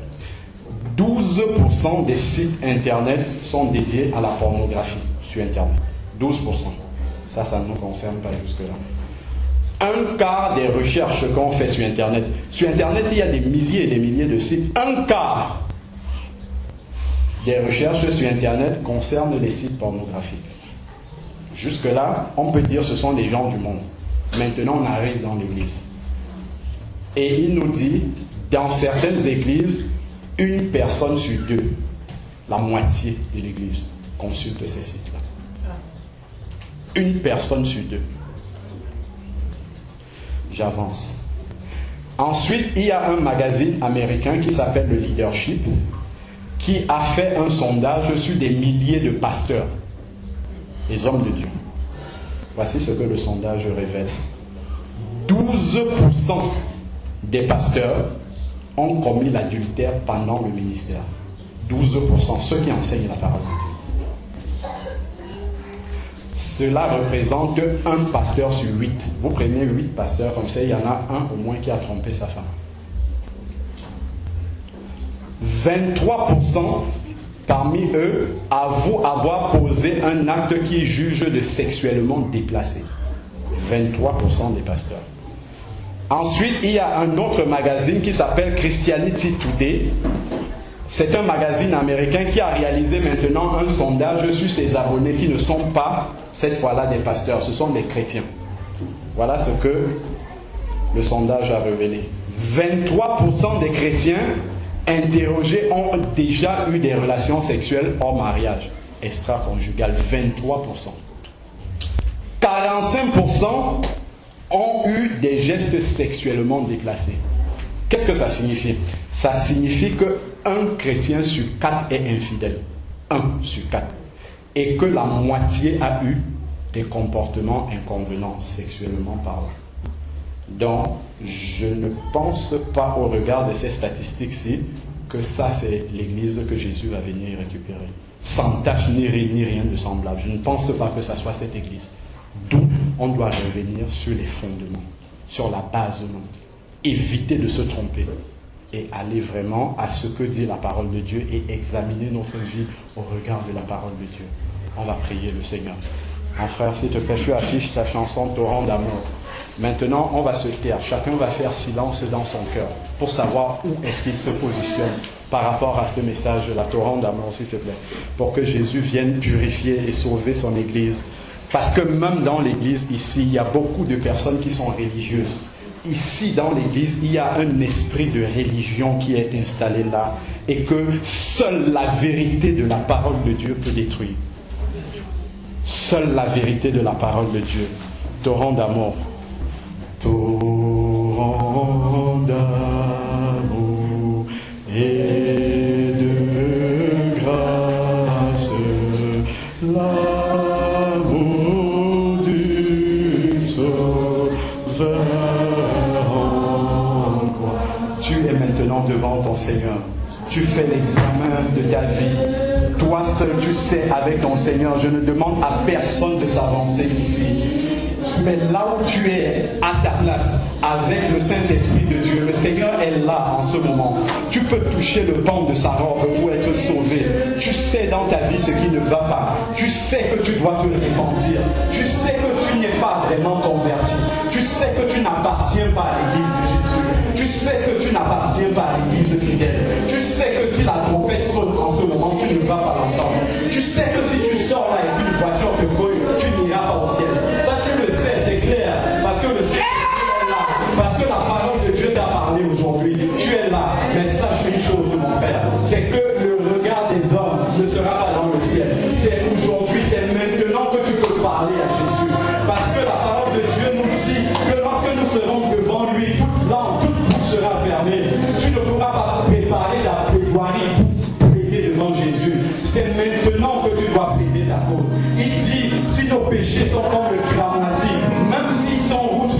Speaker 1: 12% des sites internet sont dédiés à la pornographie sur internet. 12%. Ça ne nous concerne pas jusque-là. Un quart des recherches qu'on fait sur internet. Sur internet, il y a des milliers et des milliers de sites. Un quart des recherches sur internet concernent les sites pornographiques. Jusque-là, on peut dire que ce sont des gens du monde. Maintenant, on arrive dans l'église. Et il nous dit, dans certaines églises, une personne sur deux, la moitié de l'église, consulte ces sites-là. Une personne sur deux. J'avance. Ensuite, il y a un magazine américain qui s'appelle le Leadership, qui a fait un sondage sur des milliers de pasteurs, les hommes de Dieu. Voici ce que le sondage révèle. 12% des pasteurs ont commis l'adultère pendant le ministère. 12%, ceux qui enseignent la parole de Dieu. Cela représente un pasteur sur 8. Vous prenez 8 pasteurs comme ça, il y en a un au moins qui a trompé sa femme. 23% parmi eux avouent avoir posé un acte qui juge de sexuellement déplacé. 23% des pasteurs. Ensuite, il y a un autre magazine qui s'appelle Christianity Today. C'est un magazine américain qui a réalisé maintenant un sondage sur ses abonnés qui ne sont pas, cette fois-là, des pasteurs, ce sont des chrétiens. Voilà ce que le sondage a révélé. 23% des chrétiens interrogés ont déjà eu des relations sexuelles hors mariage, extra-conjugal, 23%. 45% ont eu des gestes sexuellement déplacés. Qu'est-ce que ça signifie? Ça signifie qu'un chrétien sur 4 est infidèle. 1 sur 4. Et que la moitié a eu des comportements inconvenants, sexuellement parlant. Donc, je ne pense pas, au regard de ces statistiques-ci, que ça, c'est l'église que Jésus va venir récupérer. Sans tache ni rien de semblable. Je ne pense pas que ça soit cette église. D'où on doit revenir sur les fondements, sur la base même. Éviter de se tromper et aller vraiment à ce que dit la parole de Dieu et examiner notre vie au regard de la parole de Dieu. On va prier le Seigneur. Mon frère, s'il te plaît, tu affiches ta chanson Torrent d'amour. Maintenant, on va se taire. Chacun va faire silence dans son cœur pour savoir où est-ce qu'il se positionne par rapport à ce message de la Torrent d'amour, s'il te plaît, pour que Jésus vienne purifier et sauver son Église. Parce que même dans l'Église, ici, il y a beaucoup de personnes qui sont religieuses. Ici, dans l'Église, il y a un esprit de religion qui est installé là et que seule la vérité de la parole de Dieu peut détruire. Seule la vérité de la parole de Dieu. Torrent d'amour. Torrent d'amour et de grâce, l'amour du Sauveur en croix. Tu es maintenant devant ton Seigneur. Tu fais l'examen de ta vie. Toi seul, tu sais avec ton Seigneur. Je ne demande à personne de s'avancer ici. Mais là où tu es, à ta place, avec le Saint-Esprit de Dieu, le Seigneur est là en ce moment. Tu peux toucher le pan de sa robe pour être sauvé. Tu sais dans ta vie ce qui ne va pas. Tu sais que tu dois te repentir. Tu sais que tu n'es pas vraiment converti. Tu sais que tu n'appartiens pas à l'église de Jésus. Tu sais que tu n'appartiens pas à l'église fidèle. Tu sais que si la trompette sonne en ce moment, tu ne vas pas l'entendre. Tu sais que si tu sors là et qu'une voiture te colle, tu n'iras pas au ciel. Ça, tu le sais, c'est clair. Parce que le Seigneur est là. Parce que la parole de Dieu t'a parlé aujourd'hui. Tu es là. Mais sache une chose, mon frère. C'est que le regard des hommes ne sera pas dans le ciel. C'est aujourd'hui, c'est maintenant que tu peux parler à Jésus. Parce que la parole de Dieu nous dit que lorsque nous serons devant lui, toute langue, toute bouche sera fermée. Tu ne pourras pas préparer la plaidoirie pour plaider devant Jésus. C'est maintenant que tu dois plaider ta cause. Il dit, si nos péchés sont comme le cramoisi, même s'ils sont rouges,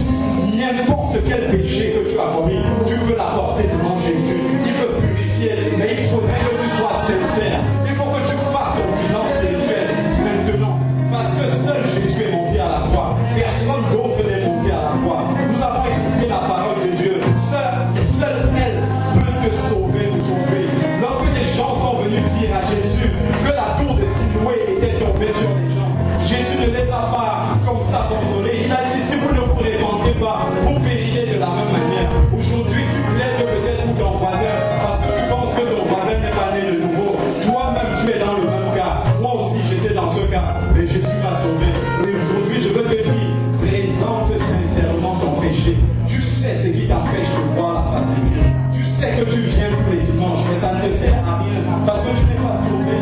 Speaker 1: n'importe quel péché que tu as commis, tu peux l'apporter devant Jésus. Il veut purifier, mais il faudrait que tu sois sincère. Il faut que tu fasses ton bilan spirituel maintenant. Parce que seul Jésus est monté à la croix. Personne d'autre n'est monté à la croix. Nous avons écouté la parole de Dieu. Seule elle peut te sauver aujourd'hui. Lorsque les gens sont venus dire à Jésus que la tour de Siloé était tombée sur les gens, Jésus ne les a pas comme ça consolés. Il a dit, si vous ne vous répandez pas, vous périrez de la même manière. Aujourd'hui, tu plaides peut-être pour ton voisin parce que tu penses que ton voisin n'est pas né de nouveau. Toi-même, tu es dans le même cas. Moi aussi, j'étais dans ce cas. Mais Jésus m'a sauvé. Et aujourd'hui, je veux te dire, présente sincèrement ton péché. Tu sais ce qui t'empêche de voir la face de Dieu. Tu sais que tu viens tous les dimanches, mais ça ne te sert à rien parce que tu n'es pas sauvé.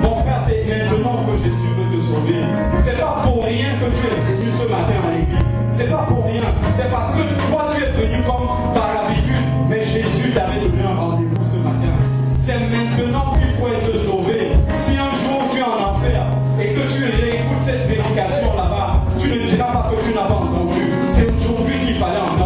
Speaker 1: Mon frère, c'est maintenant que Jésus veut te sauver. C'est pas pour rien que tu es venu ce matin à l'église. C'est pas pour rien. C'est parce que toi, tu es venu comme par habitude. Mais Jésus t'avait donné un rendez-vous ce matin. C'est maintenant qu'il faut être sauvé. Si un jour tu es en enfer et que tu réécoutes cette prédication là-bas, tu ne diras pas que tu n'as pas entendu. C'est aujourd'hui qu'il fallait entendre.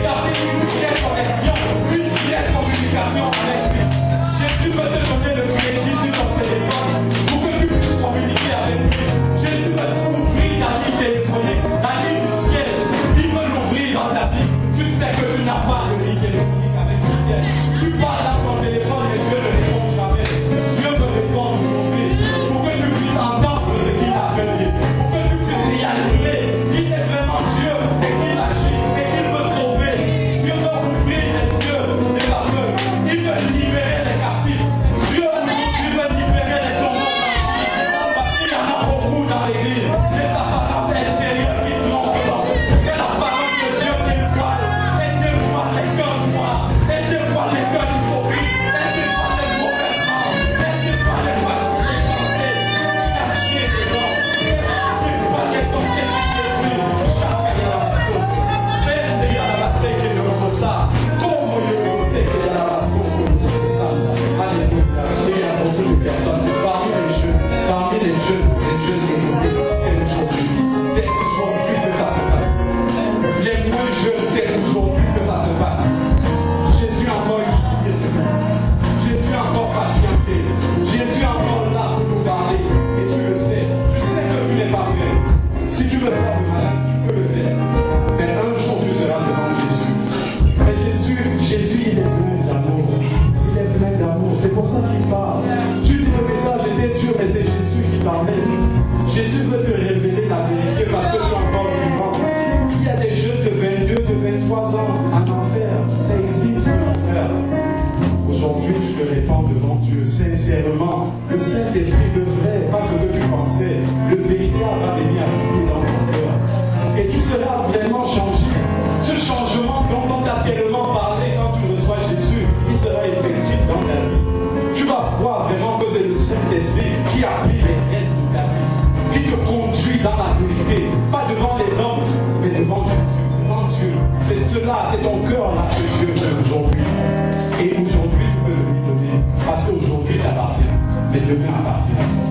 Speaker 2: garder une vraie connexion, une vraie communication avec lui. Jésus veut te donner le crédit sur ton téléphone pour que tu puisses communiquer avec lui. Jésus veut ouvrir ta ligne téléphonique, la ligne du ciel. Il veut l'ouvrir dans ta vie. Tu sais que tu n'as pas de ligne téléphonique avec le ciel. Tu parles dans ton téléphone et Dieu ne répond jamais. Dieu veut répondre aujourd'hui pour que tu puisses entendre ce qu'il a fait dire, pour que tu puisses réaliser qu'il est vraiment Dieu et qu'il agit et qu'il veut sauver. Dieu veut ouvrir les yeux des aveugles. Il veut libérer les captifs. Dieu aujourd'hui veut libérer les tombeaux blanchis. Parce qu'il y en a beaucoup dans l'église. Des apparences extérieures qui trompent l'homme. Et la parole de Dieu qui voit. Et des fois les cœurs noirs. Et des fois les cœurs hypocrites. Et des fois les mauvais gens. Et des fois les fâches déclenchés. Cacher des hommes. Et des fois les pensées qui détruisent. Chacun est dans la soupe. C'est des gars là c'est qui ne veut ça. Comment le c'est qu'il y a la soupe. Alléluia. Il y a beaucoup de personnes parmi les jeunes écoutés, c'est aujourd'hui. C'est aujourd'hui que ça se passe. Les moins jeunes, c'est aujourd'hui que ça se passe. Jésus a encore utilisé. Jésus a encore patienté. Jésus est encore là pour nous parler. Et tu le sais. Tu sais que tu n'es pas prêt. Si tu veux faire le malade, tu peux le faire. Mais un jour, tu seras devant Jésus. Mais Jésus, il est plein d'amour. Il est plein d'amour. C'est pour ça qu'il parle. Tu dis le message était dur, mais c'est Jésus qui parlait. Jésus veut te révéler la vérité parce que tu es encore vivant. Il y a des jeunes de 22, de 23 ans en enfer. Ça existe, mon frère. Aujourd'hui, tu te répands devant Dieu sincèrement. Le Saint-Esprit, le vrai, pas ce que tu pensais. Le véritable va venir habiter dans ton cœur. Et tu seras vraiment changé. Ce changement dont on t'a tellement parlé quand tu reçois Jésus, il sera effectif dans ta vie. Tu vas voir vraiment que c'est le Saint-Esprit qui appuie les rênes de ta vie, qui te conduit dans la vérité, pas devant les hommes, mais devant Jésus, devant Dieu. C'est cela, c'est ton cœur là que Dieu fait aujourd'hui. Et aujourd'hui, tu peux le lui donner, parce qu'aujourd'hui, il t'appartient, mais demain appartient.